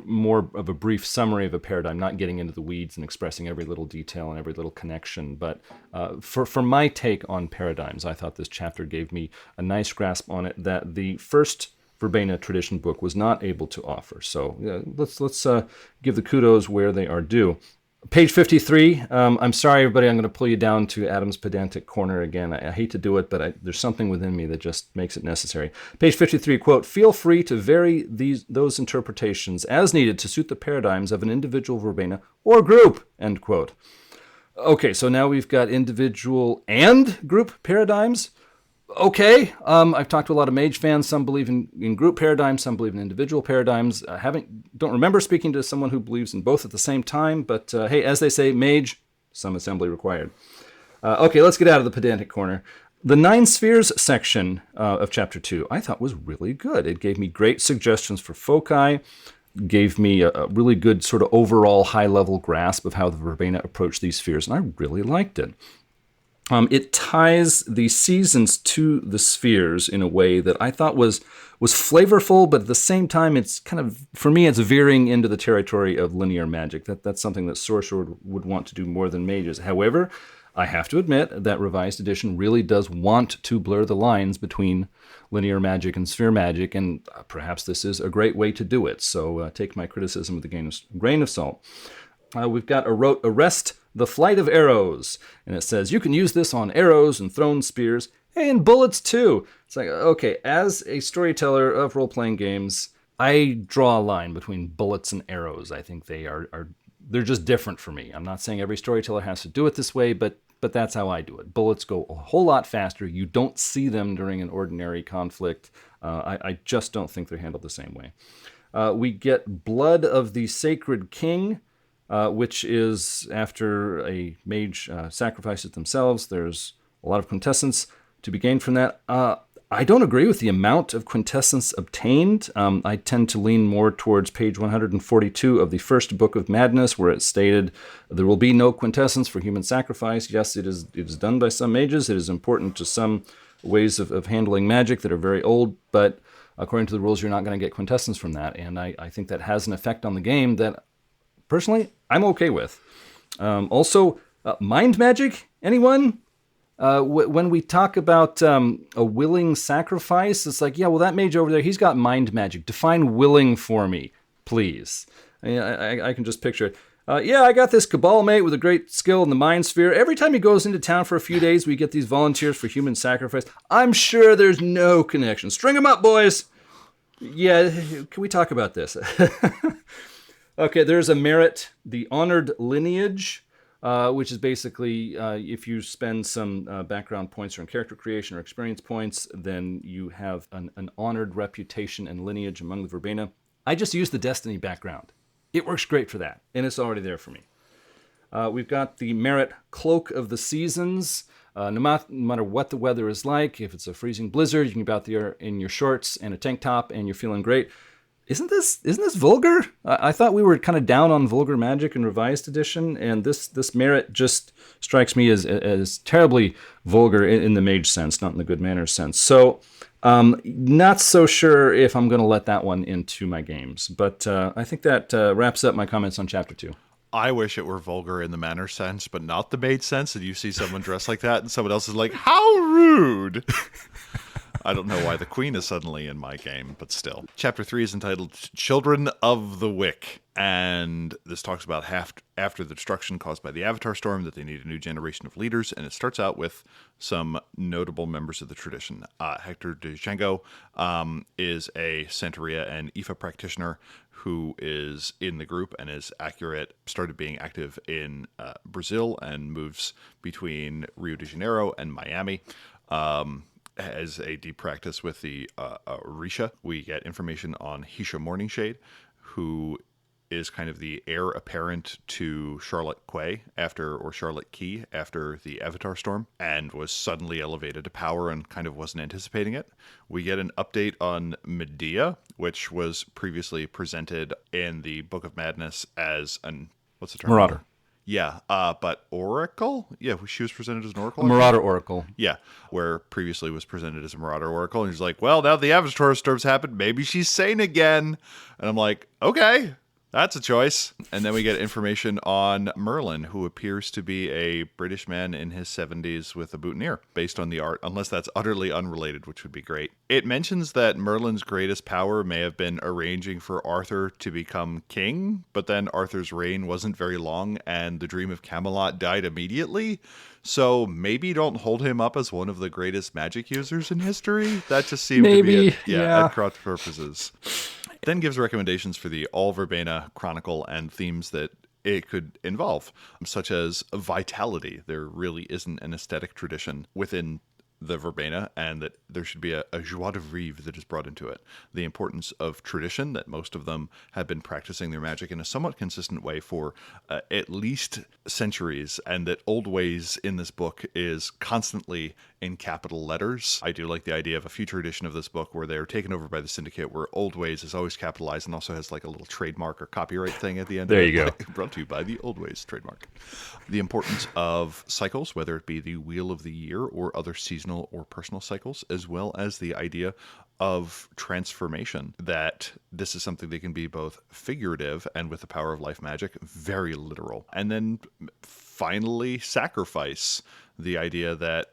more of a brief summary of a paradigm, not getting into the weeds and expressing every little detail and every little connection. But for my take on paradigms, I thought this chapter gave me a nice grasp on it that the first Verbena tradition book was not able to offer. So let's give the kudos where they are due. Page 53, I'm sorry, everybody, I'm going to pull you down to Adam's pedantic corner again. I hate to do it, but there's something within me that just makes it necessary. Page 53, quote, feel free to vary those interpretations as needed to suit the paradigms of an individual Verbena or group, end quote. Okay, so now we've got individual and group paradigms. Okay, I've talked to a lot of Mage fans. Some believe in group paradigms, some believe in individual paradigms. Don't remember speaking to someone who believes in both at the same time, but hey, as they say, Mage, some assembly required. Okay, let's get out of the pedantic corner. The 9 Spheres section of Chapter 2 I thought was really good. It gave me great suggestions for foci, gave me a really good sort of overall high-level grasp of how the Verbena approached these spheres, and I really liked it. It ties the seasons to the spheres in a way that I thought was flavorful, but at the same time, it's kind of, for me, it's veering into the territory of linear magic. That's something that Sorcerer would want to do more than mages. However, I have to admit that Revised Edition really does want to blur the lines between linear magic and sphere magic, and perhaps this is a great way to do it. So take my criticism with a grain of salt. We've got Arrest the Flight of Arrows, and it says you can use this on arrows and thrown spears, and bullets too. It's like, okay, as a storyteller of role-playing games, I draw a line between bullets and arrows. I think they're just different for me. I'm not saying every storyteller has to do it this way, but that's how I do it. Bullets go a whole lot faster. You don't see them during an ordinary conflict. I just don't think they're handled the same way. We get Blood of the Sacred King, which is after a mage sacrifices themselves. There's a lot of quintessence to be gained from that. I don't agree with the amount of quintessence obtained. I tend to lean more towards page 142 of the first book of Madness, where it's stated, there will be no quintessence for human sacrifice. Yes, it is done by some mages. It is important to some ways of handling magic that are very old, but according to the rules, you're not going to get quintessence from that. And I think that has an effect on the game that, personally, I'm okay with. Also, mind magic, anyone? When we talk about a willing sacrifice, it's like, yeah, well, that mage over there, he's got mind magic. Define willing for me, please. I can just picture it. Yeah, I got this Cabal mate with a great skill in the Mind Sphere. Every time he goes into town for a few days, we get these volunteers for human sacrifice. I'm sure there's no connection. String them up, boys. Yeah, can we talk about this? Okay, there's a merit, the Honored Lineage, which is basically if you spend some background points on character creation or experience points, then you have an honored reputation and lineage among the Verbena. I just use the Destiny background. It works great for that, and it's already there for me. We've got the merit Cloak of the Seasons. No matter what the weather is like, if it's a freezing blizzard, you can be out there in your shorts and a tank top, and you're feeling great. Isn't this vulgar? I thought we were kind of down on vulgar magic in Revised Edition, and this merit just strikes me as terribly vulgar in the mage sense, not in the good manners sense. So, not so sure if I'm going to let that one into my games, but I think that wraps up my comments on Chapter 2. I wish it were vulgar in the manner sense, but not the mage sense, and you see someone dressed like that, and someone else is like, how rude! I don't know why the queen is suddenly in my game, but still. Chapter 3 is entitled Children of the Wyck, and this talks about after the destruction caused by the Avatar Storm that they need a new generation of leaders, and it starts out with some notable members of the tradition. Hector de Django is a Santeria and Ifa practitioner who is in the group and is started being active in Brazil and moves between Rio de Janeiro and Miami. As a deep practice with the Risha, we get information on Hisha Morningshade, who is kind of the heir apparent to Charlotte Charlotte Key after the Avatar Storm, and was suddenly elevated to power and kind of wasn't anticipating it. We get an update on Medea, which was previously presented in the Book of Madness as what's the term? Marauder. Yeah, but Oracle? Yeah, she was presented as an Oracle? Marauder Oracle. Yeah, where previously was presented as a Marauder Oracle. And he's like, well, now the Avatar Storm's happened, maybe she's sane again. And I'm like, okay, that's a choice. And then we get information on Merlin, who appears to be a British man in his 70s with a boutonniere, based on the art, unless that's utterly unrelated, which would be great. It mentions that Merlin's greatest power may have been arranging for Arthur to become king, but then Arthur's reign wasn't very long, and the Dream of Camelot died immediately. So maybe don't hold him up as one of the greatest magic users in history. That just seemed to be at cross purposes. Then gives recommendations for the All Verbena Chronicle and themes that it could involve, such as vitality. There really isn't an aesthetic tradition within the Verbena, and that there should be a joie de vivre that is brought into it. The importance of tradition, that most of them have been practicing their magic in a somewhat consistent way for at least centuries, and that old ways in this book is constantly in capital letters. I do like the idea of a future edition of this book where they're taken over by the Syndicate, where old ways is always capitalized and also has like a little trademark or copyright thing at the end. There you go. Brought to you by the Old Ways trademark. The importance of cycles, whether it be the Wheel of the Year or other seasonal or personal cycles, as well as the idea of transformation, that this is something that can be both figurative and, with the power of life magic, very literal. And then finally, sacrifice, the idea that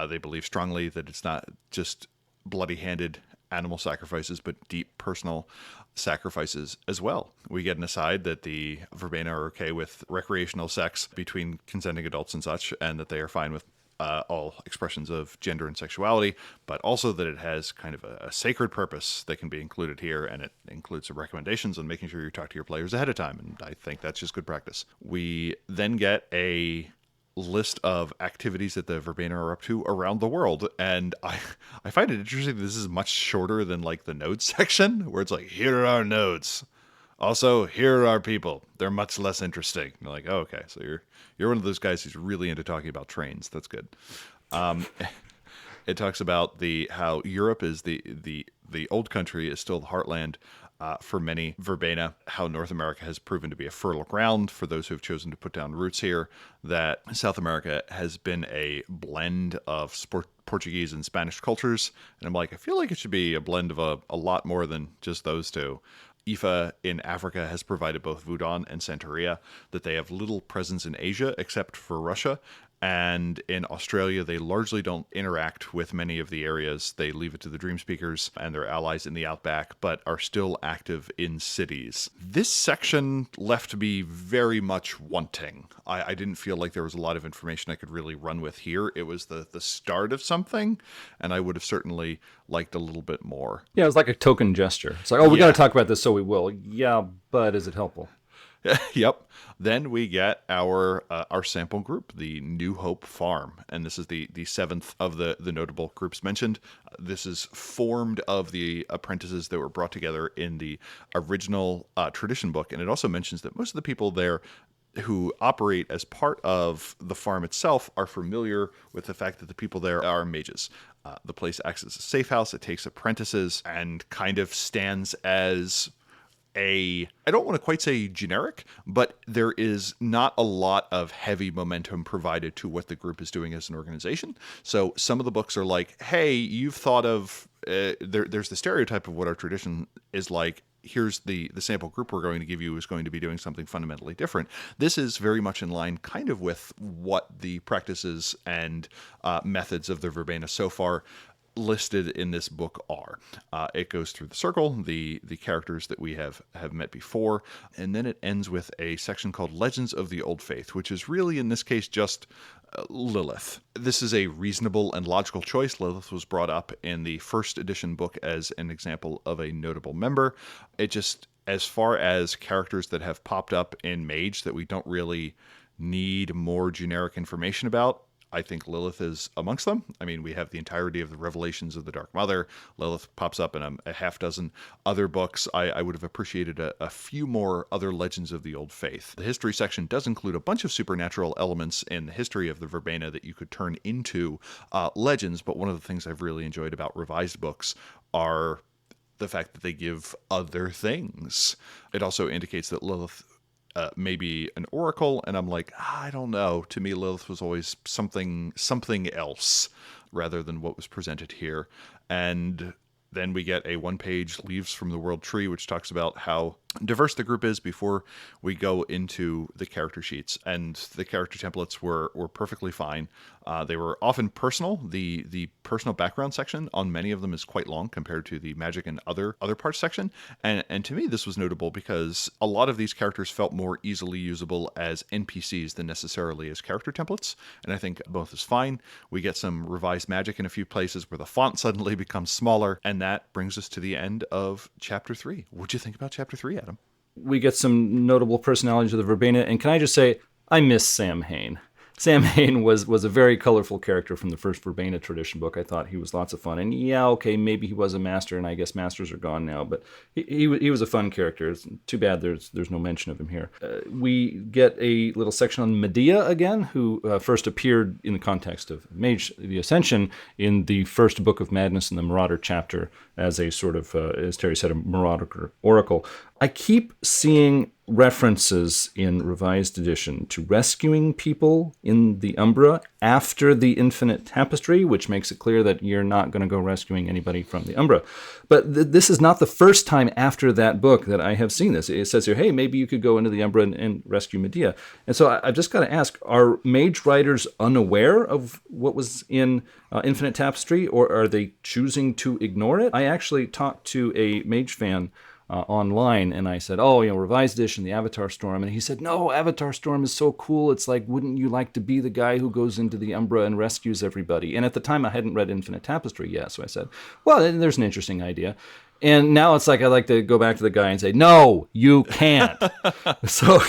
they believe strongly that it's not just bloody-handed animal sacrifices, but deep personal sacrifices as well. We get an aside that the Verbena are okay with recreational sex between consenting adults and such, and that they are fine with all expressions of gender and sexuality, but also that it has kind of a sacred purpose that can be included here, and it includes some recommendations on making sure you talk to your players ahead of time, and I think that's just good practice. We then get a list of activities that the Verbena are up to around the world, and I find it interesting that this is much shorter than like the nodes section, where it's like, here are our nodes. Also, here are our people. They're much less interesting. And you're like, oh, okay, so you're one of those guys who's really into talking about trains. That's good. It talks about how Europe is the the old country is still the heartland for many Verbena, how North America has proven to be a fertile ground for those who have chosen to put down roots here, that South America has been a blend of Portuguese and Spanish cultures. And I'm like, I feel like it should be a blend of a lot more than just those two. Ifa in Africa has provided both Voodoo and Santeria, that they have little presence in Asia except for Russia. And in Australia, they largely don't interact with many of the areas. They leave it to the Dream Speakers and their allies in the outback, but are still active in cities. This section left me very much wanting. I didn't feel like there was a lot of information I could really run with here. It was the start of something, and I would have certainly liked a little bit more. Yeah, it was like a token gesture. It's like, oh, we got to talk about this, so we will. Yeah, but is it helpful? Yep. Then we get our sample group, the New Hope Farm, and this is the seventh of the notable groups mentioned. This is formed of the apprentices that were brought together in the original tradition book, and it also mentions that most of the people there who operate as part of the farm itself are familiar with the fact that the people there are mages. The place acts as a safe house. It takes apprentices and kind of stands as I don't want to quite say generic, but there is not a lot of heavy momentum provided to what the group is doing as an organization. So some of the books are like, hey, you've thought of, there's the stereotype of what our tradition is like. Here's the sample group we're going to give you is going to be doing something fundamentally different. This is very much in line kind of with what the practices and methods of the Verbena so far listed in this book are. It goes through the circle, the characters that we have met before, and then it ends with a section called Legends of the Old Faith, which is really, in this case, just Lilith. This is a reasonable and logical choice. Lilith was brought up in the first edition book as an example of a notable member. It just, as far as characters that have popped up in Mage that we don't really need more generic information about, I think Lilith is amongst them. I mean, we have the entirety of the Revelations of the Dark Mother. Lilith pops up in a half dozen other books. I would have appreciated a few more other Legends of the Old Faith. The history section does include a bunch of supernatural elements in the history of the Verbena that you could turn into legends, but one of the things I've really enjoyed about revised books are the fact that they give other things. It also indicates that Lilith maybe an oracle, and I'm like, I don't know. To me, Lilith was always something else rather than what was presented here. And then we get a one-page Leaves from the World Tree, which talks about how diverse the group is before we go into the character sheets. And the character templates were perfectly fine. They were often personal. The personal background section on many of them is quite long compared to the magic and other parts section. And to me, this was notable because a lot of these characters felt more easily usable as NPCs than necessarily as character templates. And I think both is fine. We get some revised magic in a few places where the font suddenly becomes smaller. And that brings us to the end of Chapter 3. What'd you think about Chapter 3, Adam? We get some notable personalities of the Verbena, and can I just say, I miss Sam Hain. Sam Hain was a very colorful character from the first Verbena tradition book. I thought he was lots of fun. And yeah, okay, maybe he was a master, and I guess masters are gone now, but he was a fun character. It's too bad there's no mention of him here. We get a little section on Medea again, who first appeared in the context of Mage the Ascension in the first Book of Madness in the Marauder chapter as a sort of, as Terry said, a Marauder oracle. I keep seeing references in Revised Edition to rescuing people in the Umbra after the Infinite Tapestry, which makes it clear that you're not going to go rescuing anybody from the Umbra. But this is not the first time after that book that I have seen this. It says here, hey, maybe you could go into the Umbra and rescue Medea. And so I've just got to ask, are Mage writers unaware of what was in Infinite Tapestry, or are they choosing to ignore it? I actually talked to a Mage fan online, and I said, Revised Edition, the Avatar Storm. And he said, no, Avatar Storm is so cool. It's like, wouldn't you like to be the guy who goes into the Umbra and rescues everybody? And at the time, I hadn't read Infinite Tapestry yet. So I said, well, there's an interesting idea. And now it's like I like to go back to the guy and say, no, you can't. So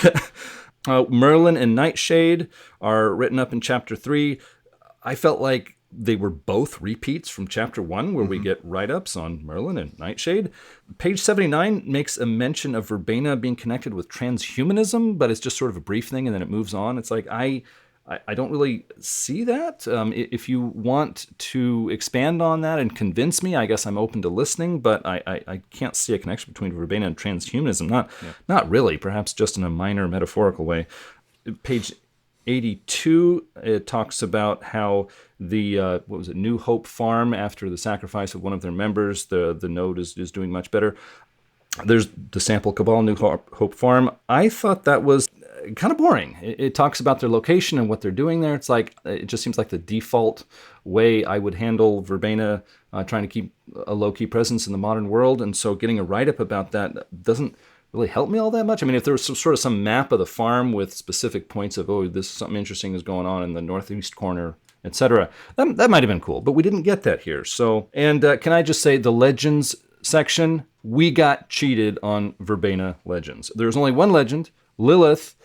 Merlin and Nightshade are written up in Chapter 3. I felt like they were both repeats from Chapter 1, where we get write-ups on Merlin and Nightshade. Page 79 makes a mention of Verbena being connected with transhumanism, but it's just sort of a brief thing, and then it moves on. It's like, I I don't really see that. If you want to expand on that and convince me, I guess I'm open to listening, but I can't see a connection between Verbena and transhumanism. Not really, perhaps just in a minor metaphorical way. Page 82, it talks about how the, New Hope Farm, after the sacrifice of one of their members, the node is doing much better. There's the sample Cabal, New Hope Farm. I thought that was kind of boring. It talks about their location and what they're doing there. It's like, it just seems like the default way I would handle Verbena trying to keep a low-key presence in the modern world. And so getting a write-up about that doesn't really help me all that much. I mean, if there was some map of the farm with specific points of, this something interesting is going on in the northeast corner, etc., that might have been cool. But we didn't get that here. So, and can I just say, the Legends section, we got cheated on Verbena Legends. There's only one legend, Lilith,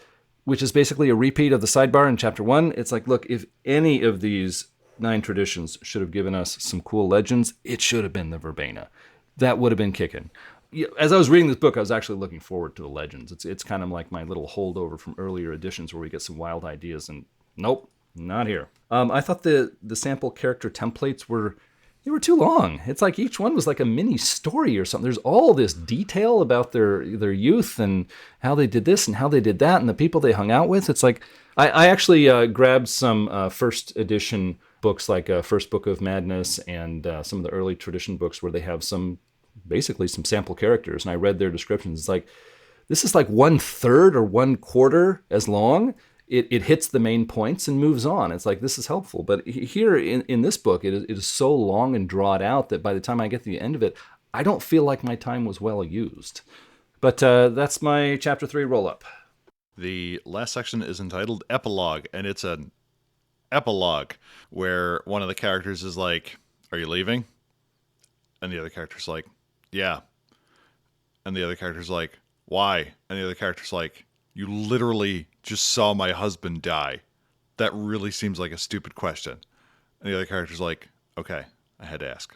which is basically a repeat of the sidebar in Chapter 1. It's like, look, if any of these 9 traditions should have given us some cool legends, it should have been the Verbena. That would have been kicking. As I was reading this book, I was actually looking forward to the legends. It's kind of like my little holdover from earlier editions where we get some wild ideas, and nope, not here. I thought the sample character templates were too long. It's like each one was like a mini story or something. There's all this detail about their youth and how they did this and how they did that and the people they hung out with. It's like, I actually grabbed some first edition books like First Book of Madness and some of the early tradition books where they have basically some sample characters, and I read their descriptions. It's like, this is like 1/3 or 1/4 as long. It hits the main points and moves on. It's like, this is helpful. But here in this book, it is so long and drawn out that by the time I get to the end of it, I don't feel like my time was well used. But that's my Chapter 3 roll-up. The last section is entitled Epilogue, and it's an epilogue where one of the characters is like, "Are you leaving?" And the other character's like, "Yeah." And the other character's like, "Why?" And the other character's like, "You literally just saw my husband die. That really seems like a stupid question." And the other character's like, "Okay, I had to ask."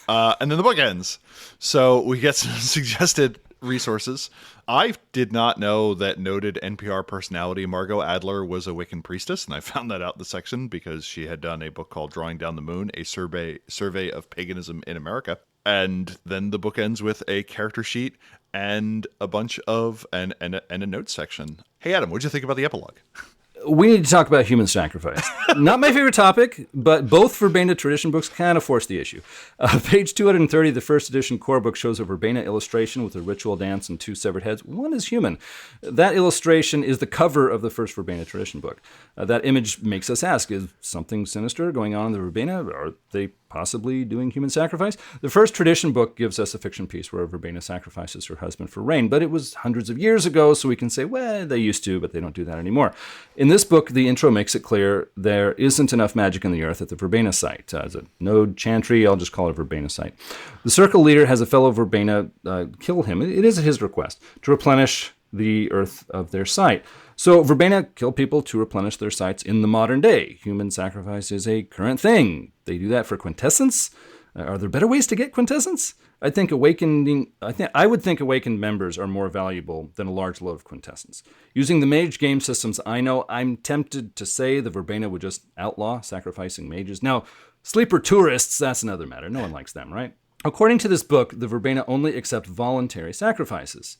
And then the book ends. So we get some suggested resources. I did not know that noted NPR personality Margot Adler was a Wiccan priestess, and I found that out in the section because she had done a book called Drawing Down the Moon, a survey of paganism in America. And then the book ends with a character sheet and a bunch of and a notes section. Hey, Adam, what'd you think about the epilogue? We need to talk about human sacrifice. Not my favorite topic, but both Verbena tradition books kind of force the issue. Page 230, the first edition core book shows a Verbena illustration with a ritual dance and 2 severed heads. One is human. That illustration is the cover of the first Verbena tradition book. That image makes us ask, is something sinister going on in the Verbena? Are they possibly doing human sacrifice? The first tradition book gives us a fiction piece where Verbena sacrifices her husband for rain, but it was hundreds of years ago, so we can say, well, they used to, but they don't do that anymore. In this book, the intro makes it clear there isn't enough magic in the earth at the Verbena site. As a node chantry, I'll just call it a Verbena site. The circle leader has a fellow Verbena kill him. It is at his request to replenish the earth of their site. So Verbena kill people to replenish their sites in the modern day. Human sacrifice is a current thing. They do that for quintessence. Are there better ways to get quintessence? I would think awakened members are more valuable than a large load of quintessence. Using the mage game systems I know, I'm tempted to say the Verbena would just outlaw sacrificing mages. Now, sleeper tourists, that's another matter. No one likes them, right? According to this book, the Verbena only accept voluntary sacrifices.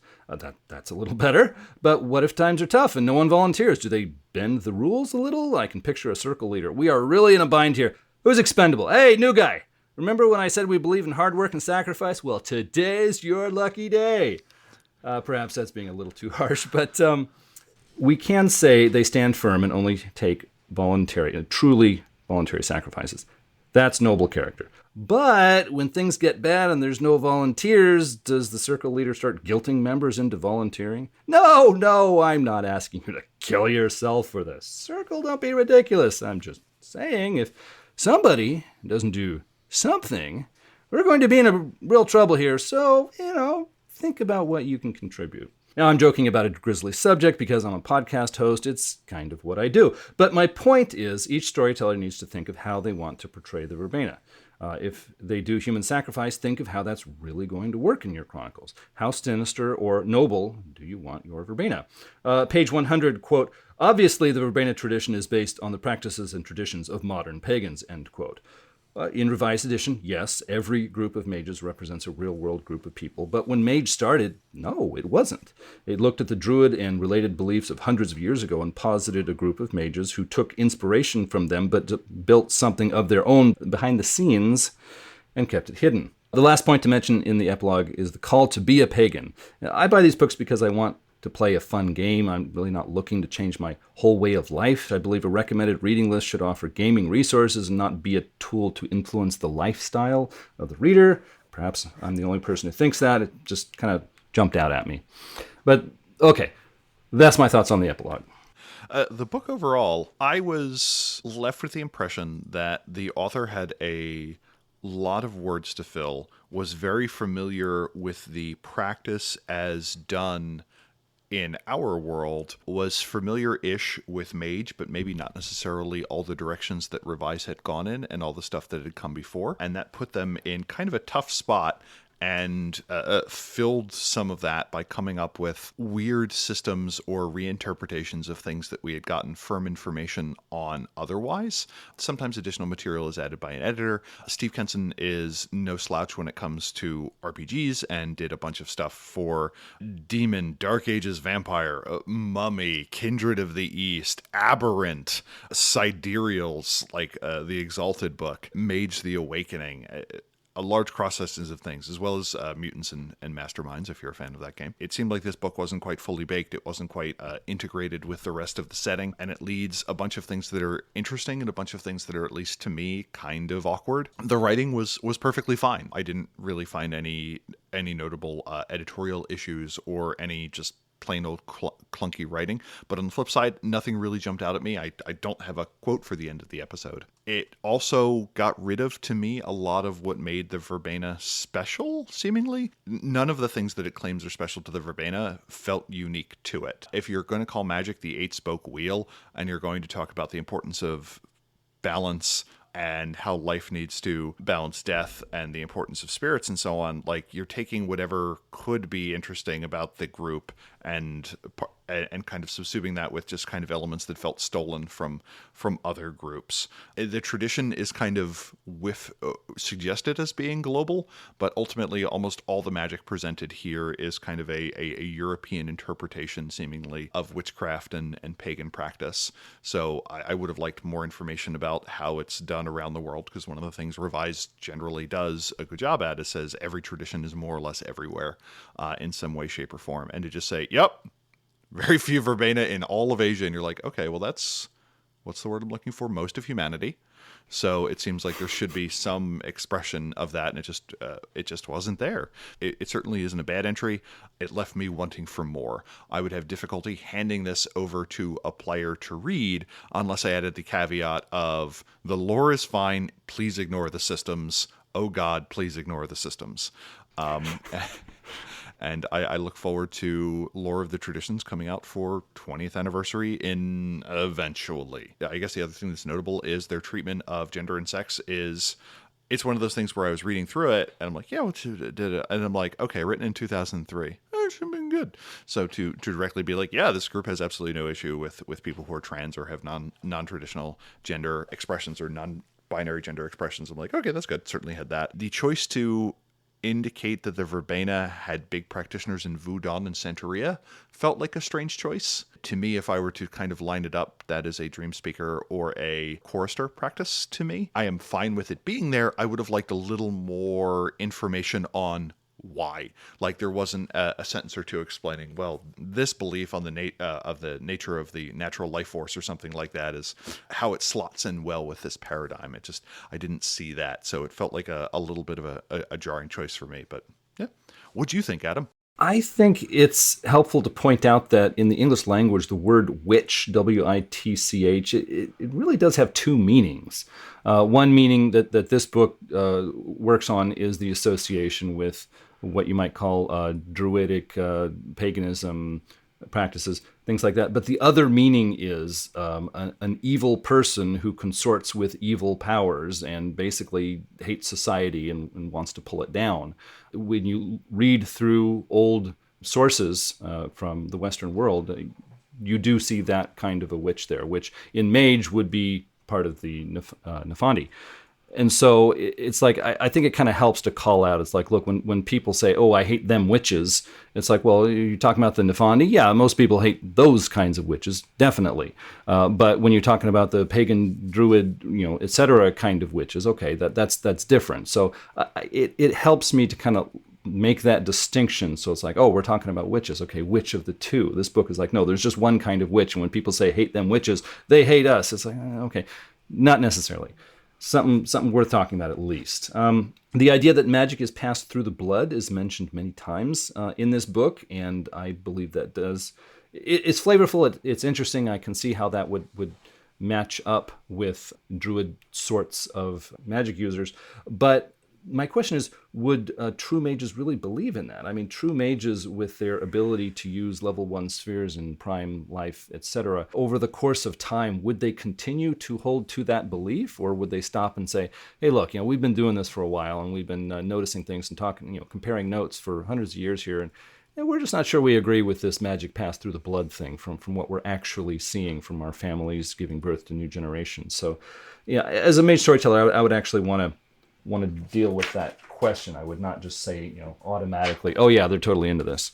That's a little better, but what if times are tough and no one volunteers? Do they bend the rules a little? I can picture a circle leader. We are really in a bind here. Who's expendable? Hey, new guy. Remember when I said we believe in hard work and sacrifice? Well, today's your lucky day. Perhaps that's being a little too harsh, but we can say they stand firm and only take truly voluntary sacrifices. That's noble character. But when things get bad and there's no volunteers, does the circle leader start guilting members into volunteering? No, I'm not asking you to kill yourself for this. Circle, don't be ridiculous. I'm just saying if somebody doesn't do something, we're going to be in a real trouble here. So, think about what you can contribute. Now, I'm joking about a grisly subject because I'm a podcast host. It's kind of what I do. But my point is, each storyteller needs to think of how they want to portray the Verbena. If they do human sacrifice, think of how that's really going to work in your chronicles. How sinister or noble do you want your verbena? Page 100, quote, obviously the verbena tradition is based on the practices and traditions of modern pagans, end quote. In Revised Edition, yes, every group of mages represents a real-world group of people, but when Mage started, no, it wasn't. It looked at the Druid and related beliefs of hundreds of years ago and posited a group of mages who took inspiration from them but built something of their own behind the scenes and kept it hidden. The last point to mention in the epilogue is the call to be a pagan. I buy these books because I want to play a fun game. I'm really not looking to change my whole way of life. I believe a recommended reading list should offer gaming resources and not be a tool to influence the lifestyle of the reader. Perhaps I'm the only person who thinks that. It just kind of jumped out at me. But okay, that's my thoughts on the epilogue. The book overall, I was left with the impression that the author had a lot of words to fill, was very familiar with the practice as done in our world, was familiar-ish with Mage, but maybe not necessarily all the directions that Revise had gone in and all the stuff that had come before. And that put them in kind of a tough spot and filled some of that by coming up with weird systems or reinterpretations of things that we had gotten firm information on otherwise. Sometimes additional material is added by an editor. Steve Kenson is no slouch when it comes to RPGs and did a bunch of stuff for Demon, Dark Ages Vampire, Mummy, Kindred of the East, Aberrant, Sidereals, like the Exalted book, Mage the Awakening, a large cross-section of things, as well as Mutants and Masterminds, if you're a fan of that game. It seemed like this book wasn't quite fully baked. It wasn't quite integrated with the rest of the setting, and it leads a bunch of things that are interesting and a bunch of things that are, at least to me, kind of awkward. The writing was perfectly fine. I didn't really find any notable editorial issues or any just plain old clunky writing. But on the flip side, nothing really jumped out at me. I don't have a quote for the end of the episode. It also got rid of, to me, a lot of what made the Verbena special, seemingly. None of the things that it claims are special to the Verbena felt unique to it. If you're going to call magic the eight-spoke wheel, and you're going to talk about the importance of balance and how life needs to balance death and the importance of spirits and so on, like, you're taking whatever could be interesting about the group and kind of subsuming that with just kind of elements that felt stolen from other groups. The tradition is kind of suggested as being global, but ultimately almost all the magic presented here is kind of a European interpretation, seemingly, of witchcraft and pagan practice. So I would have liked more information about how it's done around the world, because one of the things Revised generally does a good job at is says every tradition is more or less everywhere in some way, shape, or form. And to just say, yep, very few Verbena in all of Asia, and you're like, okay, well, that's, what's the word I'm looking for? Most of humanity. So it seems like there should be some expression of that, and it just wasn't there. It certainly isn't a bad entry. It left me wanting for more. I would have difficulty handing this over to a player to read unless I added the caveat of, the lore is fine, please ignore the systems. Oh God, please ignore the systems. And I look forward to Lore of the Traditions coming out for 20th anniversary eventually. I guess the other thing that's notable is their treatment of gender and sex it's one of those things where I was reading through it and I'm like, yeah, and I'm like, okay, written in 2003. It should have been good. So to directly be like, yeah, this group has absolutely no issue with people who are trans or have non-traditional gender expressions or non-binary gender expressions. I'm like, okay, that's good. Certainly had that. The choice to indicate that the Verbena had big practitioners in Voodoo and Santeria felt like a strange choice. To me, if I were to kind of line it up, that is a Dream Speaker or a Chorister practice to me. I am fine with it being there. I would have liked a little more information on why. Like, there wasn't a sentence or two explaining, well, this belief on the nature of the natural life force or something like that is how it slots in well with this paradigm. I didn't see that, so it felt like a little bit of a jarring choice for me. But yeah, what'd you think, Adam? I think it's helpful to point out that in the English language, the word witch, W-I-T-C-H, it really does have two meanings. One meaning that this book works on is the association with what you might call druidic paganism, practices, things like that. But the other meaning is an evil person who consorts with evil powers and basically hates society and wants to pull it down. When you read through old sources from the Western world, you do see that kind of a witch there, which in mage would be part of the Nefandi. And so it's like, I think it kind of helps to call out. It's like, look, when people say, oh, I hate them witches, it's like, well, you're talking about the Nefandi? Yeah, most people hate those kinds of witches, definitely. But when you're talking about the pagan, druid, et cetera kind of witches, okay, that's different. So it helps me to kind of make that distinction. So it's like, oh, we're talking about witches. Okay, which of the two? This book is like, no, there's just one kind of witch. And when people say hate them witches, they hate us. It's like, okay, not necessarily. Something worth talking about at least. The idea that magic is passed through the blood is mentioned many times in this book, and I believe that does. It's flavorful. It's interesting. I can see how that would match up with druid sorts of magic users. But my question is, would true mages really believe in that? I mean, true mages with their ability to use level 1 spheres in prime life, etc., over the course of time, would they continue to hold to that belief, or would they stop and say, hey, look, we've been doing this for a while, and we've been noticing things and talking, comparing notes for hundreds of years here, and we're just not sure we agree with this magic pass through the blood thing from what we're actually seeing from our families giving birth to new generations. So, yeah, as a mage storyteller, I would actually want to deal with that question. I would not just say, automatically, oh yeah, they're totally into this.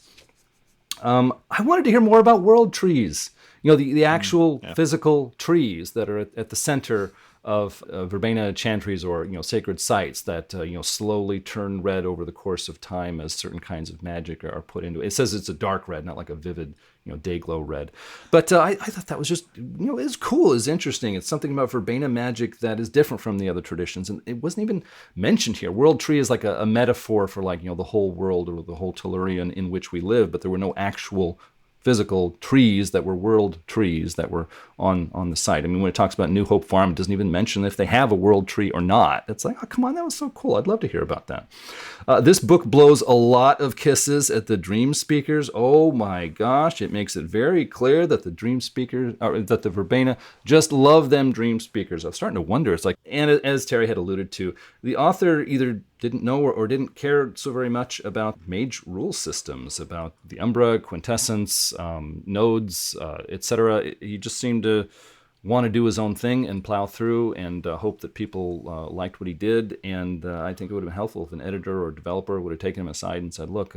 I wanted to hear more about world trees. The actual physical trees that are at the center of verbena chantries or sacred sites that slowly turn red over the course of time as certain kinds of magic are put into it. It says it's a dark red, not like a vivid day glow red. But I thought that was just it's cool, it's interesting. It's something about verbena magic that is different from the other traditions, and it wasn't even mentioned here. World tree is like a metaphor for the whole world or the whole Tellurian in which we live, but there were no actual physical trees that were world trees that were on the site. I mean, when it talks about New Hope Farm, it doesn't even mention if they have a world tree or not. It's like, oh, come on, that was so cool. I'd love to hear about that. This book blows a lot of kisses at the dream speakers. Oh my gosh, it makes it very clear that the dream speakers, or that the verbena just love them dream speakers. I was starting to wonder. It's like, and as Terry had alluded to, the author either didn't know or didn't care so very much about mage rule systems, about the Umbra, quintessence, nodes, etc. He just seemed to want to do his own thing and plow through and hope that people liked what he did. And I think it would have been helpful if an editor or developer would have taken him aside and said, look,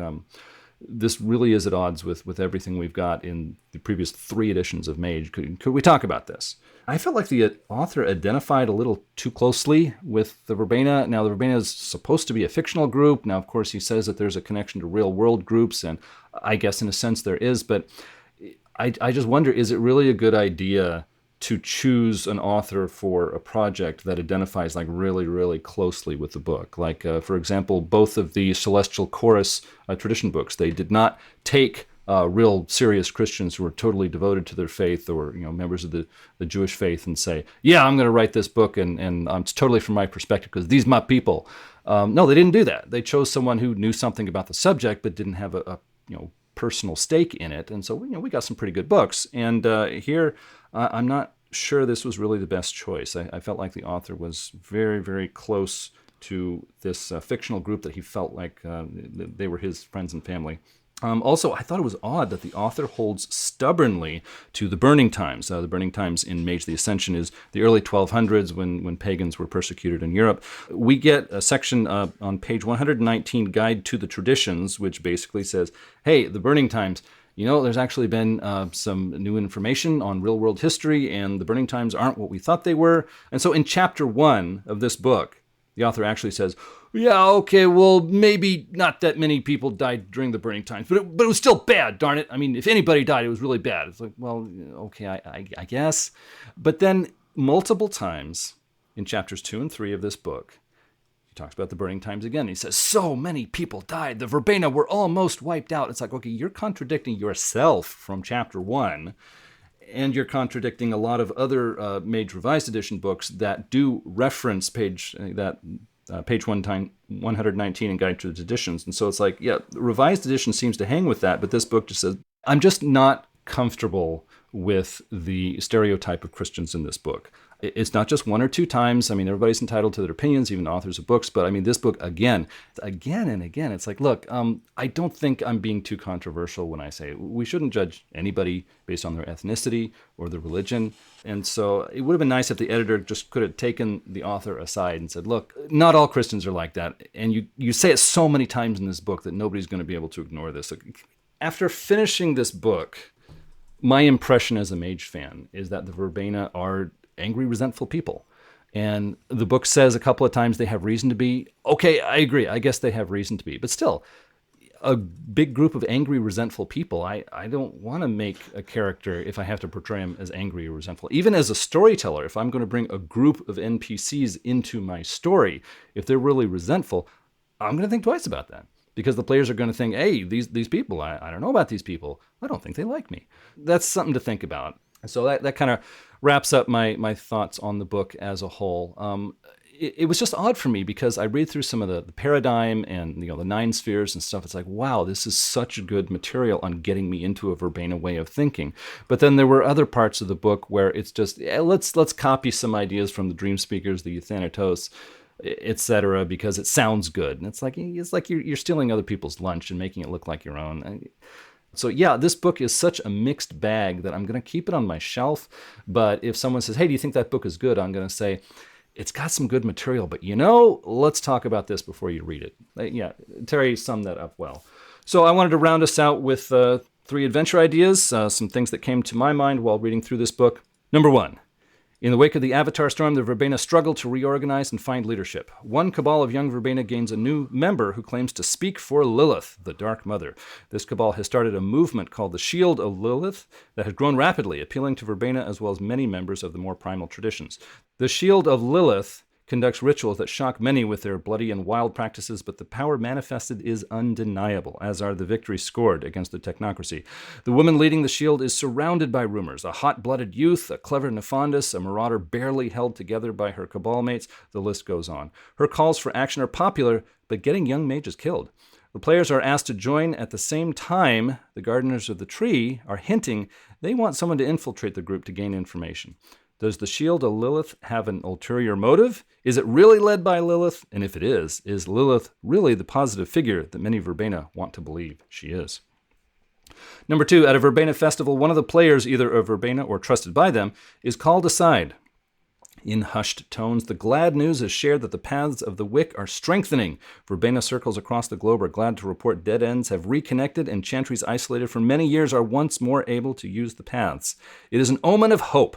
this really is at odds with everything we've got in the previous 3 editions of Mage. Could we talk about this? I felt like the author identified a little too closely with the Verbena. Now, the Verbena is supposed to be a fictional group. Now, of course, he says that there's a connection to real-world groups, and I guess in a sense there is, but I just wonder, is it really a good idea to choose an author for a project that identifies really, really closely with the book? Like, for example, both of the Celestial Chorus tradition books, they did not take real serious Christians who were totally devoted to their faith or members of the Jewish faith and say, yeah, I'm going to write this book and it's totally from my perspective because these are my people. No, they didn't do that. They chose someone who knew something about the subject but didn't have a personal stake in it. And so we got some pretty good books. And here, I'm not sure this was really the best choice. I felt like the author was very, very close to this fictional group that he felt like they were his friends and family. Also, I thought it was odd that the author holds stubbornly to the burning times. The burning times in Mage the Ascension is the early 1200s when pagans were persecuted in Europe. We get a section on page 119, Guide to the Traditions, which basically says, hey, the burning times, there's actually been some new information on real-world history, and the burning times aren't what we thought they were. And so in chapter 1 of this book, the author actually says, yeah, okay, well, maybe not that many people died during the burning times, but it was still bad, darn it. I mean, if anybody died, it was really bad. It's like, well, okay, I guess. But then multiple times in chapters 2 and 3 of this book, he talks about the burning times again. He says, so many people died. The Verbena were almost wiped out. It's like, okay, you're contradicting yourself from chapter 1. And you're contradicting a lot of other Mage Revised Edition books that do reference page 119 in Guide to the Traditions. And so it's like, yeah, the Revised Edition seems to hang with that, but this book just says, I'm just not comfortable with the stereotype of Christians in this book. It's not just one or two times. I mean, everybody's entitled to their opinions, even authors of books. But I mean, this book, again and again, it's like, look, I don't think I'm being too controversial when I say we shouldn't judge anybody based on their ethnicity or their religion. And so it would have been nice if the editor just could have taken the author aside and said, look, not all Christians are like that. And you say it so many times in this book that nobody's going to be able to ignore this. After finishing this book, my impression as a Mage fan is that the Verbena are angry, resentful people. And the book says a couple of times they have reason to be. Okay, I agree. I guess they have reason to be. But still, a big group of angry, resentful people, I don't want to make a character if I have to portray him as angry or resentful. Even as a storyteller, if I'm going to bring a group of NPCs into my story, if they're really resentful, I'm going to think twice about that. Because the players are going to think, hey, these people, I don't know about these people. I don't think they like me. That's something to think about. So that kind of wraps up my thoughts on the book as a whole. It was just odd for me because I read through some of the paradigm and the 9 spheres and stuff. It's like, wow, this is such good material on getting me into a Verbena way of thinking. But then there were other parts of the book where it's just, let's copy some ideas from the Dream Speakers, the Euthanatos, etc., because it sounds good. And it's like you're stealing other people's lunch and making it look like your own. So yeah, this book is such a mixed bag that I'm going to keep it on my shelf. But if someone says, hey, do you think that book is good? I'm going to say, it's got some good material, but let's talk about this before you read it. Yeah, Terry summed that up well. So I wanted to round us out with 3 adventure ideas, some things that came to my mind while reading through this book. Number 1. In the wake of the Avatar storm, the Verbena struggle to reorganize and find leadership. One cabal of young Verbena gains a new member who claims to speak for Lilith, the Dark Mother. This cabal has started a movement called the Shield of Lilith that has grown rapidly, appealing to Verbena as well as many members of the more primal traditions. The Shield of Lilith conducts rituals that shock many with their bloody and wild practices, but the power manifested is undeniable, as are the victories scored against the technocracy. The woman leading the shield is surrounded by rumors. A hot-blooded youth, a clever Nefandus, a marauder barely held together by her cabal mates. The list goes on. Her calls for action are popular, but getting young mages killed. The players are asked to join at the same time. The Gardeners of the Tree are hinting they want someone to infiltrate the group to gain information. Does the Shield of Lilith have an ulterior motive? Is it really led by Lilith? And if it is Lilith really the positive figure that many Verbena want to believe she is? Number 2, at a Verbena festival, one of the players, either a Verbena or trusted by them, is called aside. In hushed tones, the glad news is shared that the paths of the Wyck are strengthening. Verbena circles across the globe are glad to report dead ends have reconnected and chantries isolated for many years are once more able to use the paths. It is an omen of hope.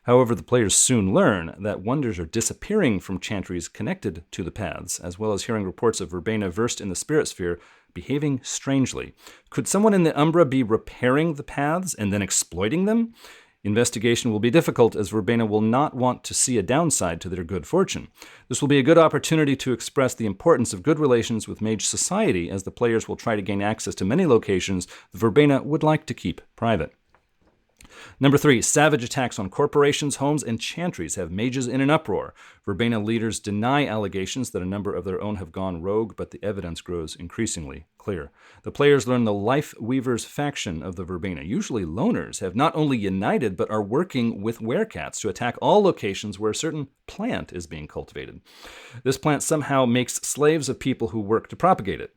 However, the players soon learn that wonders are disappearing from chantries connected to the paths, as well as hearing reports of Verbena versed in the spirit sphere behaving strangely. Could someone in the Umbra be repairing the paths and then exploiting them? Investigation will be difficult, as Verbena will not want to see a downside to their good fortune. This will be a good opportunity to express the importance of good relations with Mage Society, as the players will try to gain access to many locations the Verbena would like to keep private. Number 3, savage attacks on corporations, homes, and chantries have mages in an uproar. Verbena leaders deny allegations that a number of their own have gone rogue, but the evidence grows increasingly clear. The players learn the Life Weavers faction of the Verbena, usually loners, have not only united, but are working with werecats to attack all locations where a certain plant is being cultivated. This plant somehow makes slaves of people who work to propagate it.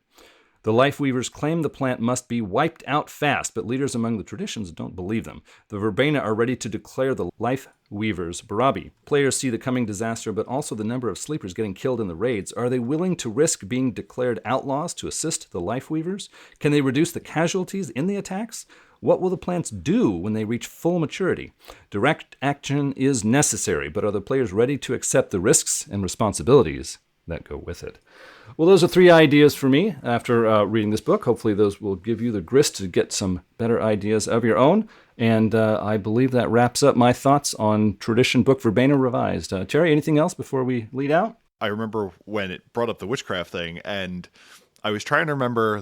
The Life Weavers claim the plant must be wiped out fast, but leaders among the traditions don't believe them. The Verbena are ready to declare the Life Weavers Barabi. Players see the coming disaster, but also the number of sleepers getting killed in the raids. Are they willing to risk being declared outlaws to assist the Life Weavers? Can they reduce the casualties in the attacks? What will the plants do when they reach full maturity? Direct action is necessary, but are the players ready to accept the risks and responsibilities that go with it? Well, those are 3 ideas for me after reading this book. Hopefully those will give you the grist to get some better ideas of your own. And I believe that wraps up my thoughts on Tradition Book Verbena Revised. Terry, anything else before we lead out? I remember when it brought up the witchcraft thing, and I was trying to remember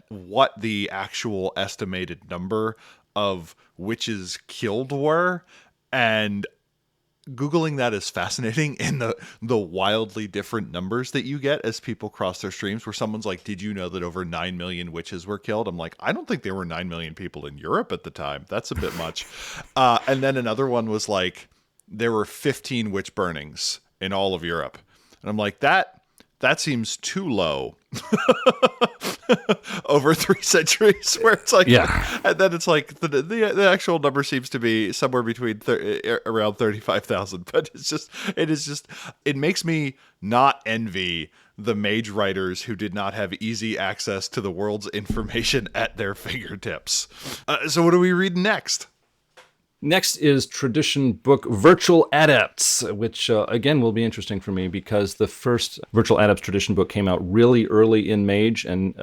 what the actual estimated number of witches killed were. And Googling that is fascinating, and the wildly different numbers that you get as people cross their streams, where someone's like, did you know that over 9 million witches were killed? I'm like, I don't think there were 9 million people in Europe at the time. That's a bit much. And then another one was like, there were 15 witch burnings in all of Europe. And I'm like, that seems too low. Over 3 centuries, where it's like, Yeah. and then it's like the actual number seems to be somewhere between around 35,000. But it makes me not envy the mage writers who did not have easy access to the world's information at their fingertips. So what are we reading next? Next is tradition book Virtual Adepts, which again will be interesting for me because the first Virtual Adepts tradition book came out really early in Mage and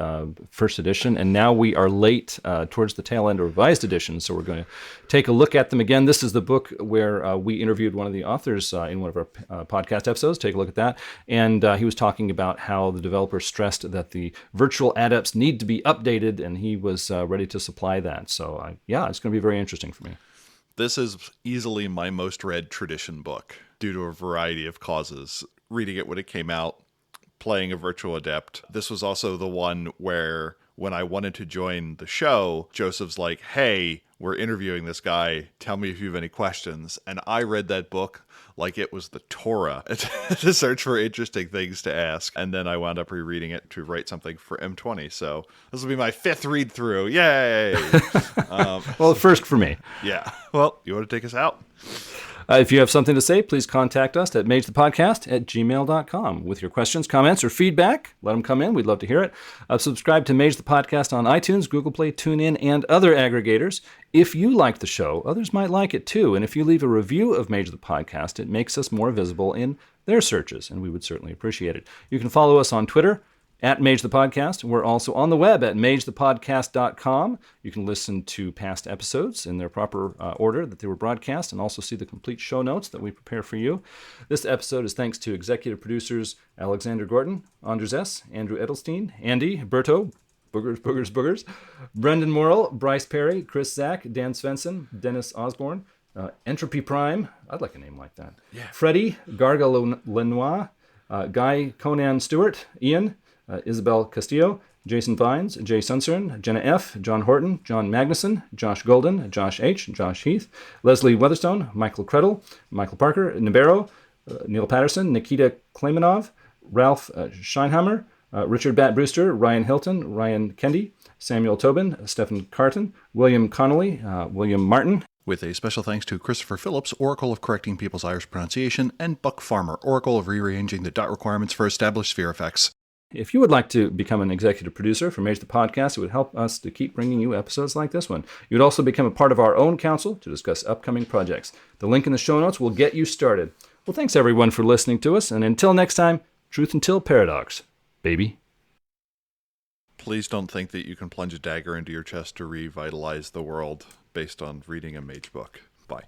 first edition, and now we are late towards the tail end of revised edition, so we're going to take a look at them again. This is the book where we interviewed one of the authors in one of our podcast episodes. Take a look at that, and he was talking about how the developer stressed that the Virtual Adepts need to be updated, and he was ready to supply that. So yeah, it's going to be very interesting for me. This is easily my most read tradition book due to a variety of causes. Reading it when it came out, playing a virtual adept. This was also the one where when I wanted to join the show, Joseph's like, hey, we're interviewing this guy. Tell me if you have any questions. And I read that book like it was the Torah to search for interesting things to ask. And then I wound up rereading it to write something for M20. So this will be my 5th read through. Yay! Well, first for me. Yeah. Well, you want to take us out? If you have something to say, please contact us at magethepodcast@gmail.com with your questions, comments, or feedback. Let them come in. We'd love to hear it. Subscribe to Mage the Podcast on iTunes, Google Play, TuneIn, and other aggregators. If you like the show, others might like it too. And if you leave a review of Mage the Podcast, it makes us more visible in their searches, and we would certainly appreciate it. You can follow us on Twitter at Mage the Podcast. We're also on the web at magethepodcast.com. You can listen to past episodes in their proper order that they were broadcast and also see the complete show notes that we prepare for you. This episode is thanks to executive producers Alexander Gordon, Andres S., Andrew Edelstein, Andy, Berto, Boogers, Brendan Morrill, Bryce Perry, Chris Zach, Dan Svensson, Dennis Osborne, Entropy Prime, I'd like a name like that, yeah. Freddie, Garga Lenoir, Guy Conan Stewart, Ian, Isabel Castillo, Jason Vines, Jay Sunsern, Jenna F., John Horton, John Magnuson, Josh Golden, Josh H., Josh Heath, Leslie Weatherstone, Michael Credle, Michael Parker, Nibero, Neil Patterson, Nikita Klaimanov, Ralph Scheinhammer, Richard Bat Brewster, Ryan Hilton, Ryan Kendi, Samuel Tobin, Stephen Carton, William Connolly, William Martin. With a special thanks to Christopher Phillips, Oracle of Correcting People's Irish Pronunciation, and Buck Farmer, Oracle of Rearranging the Dot Requirements for Established Sphere Effects. If you would like to become an executive producer for Mage the Podcast, it would help us to keep bringing you episodes like this one. You would also become a part of our own council to discuss upcoming projects. The link in the show notes will get you started. Well, thanks everyone for listening to us, and until next time, truth until paradox, baby. Please don't think that you can plunge a dagger into your chest to revitalize the world based on reading a mage book. Bye.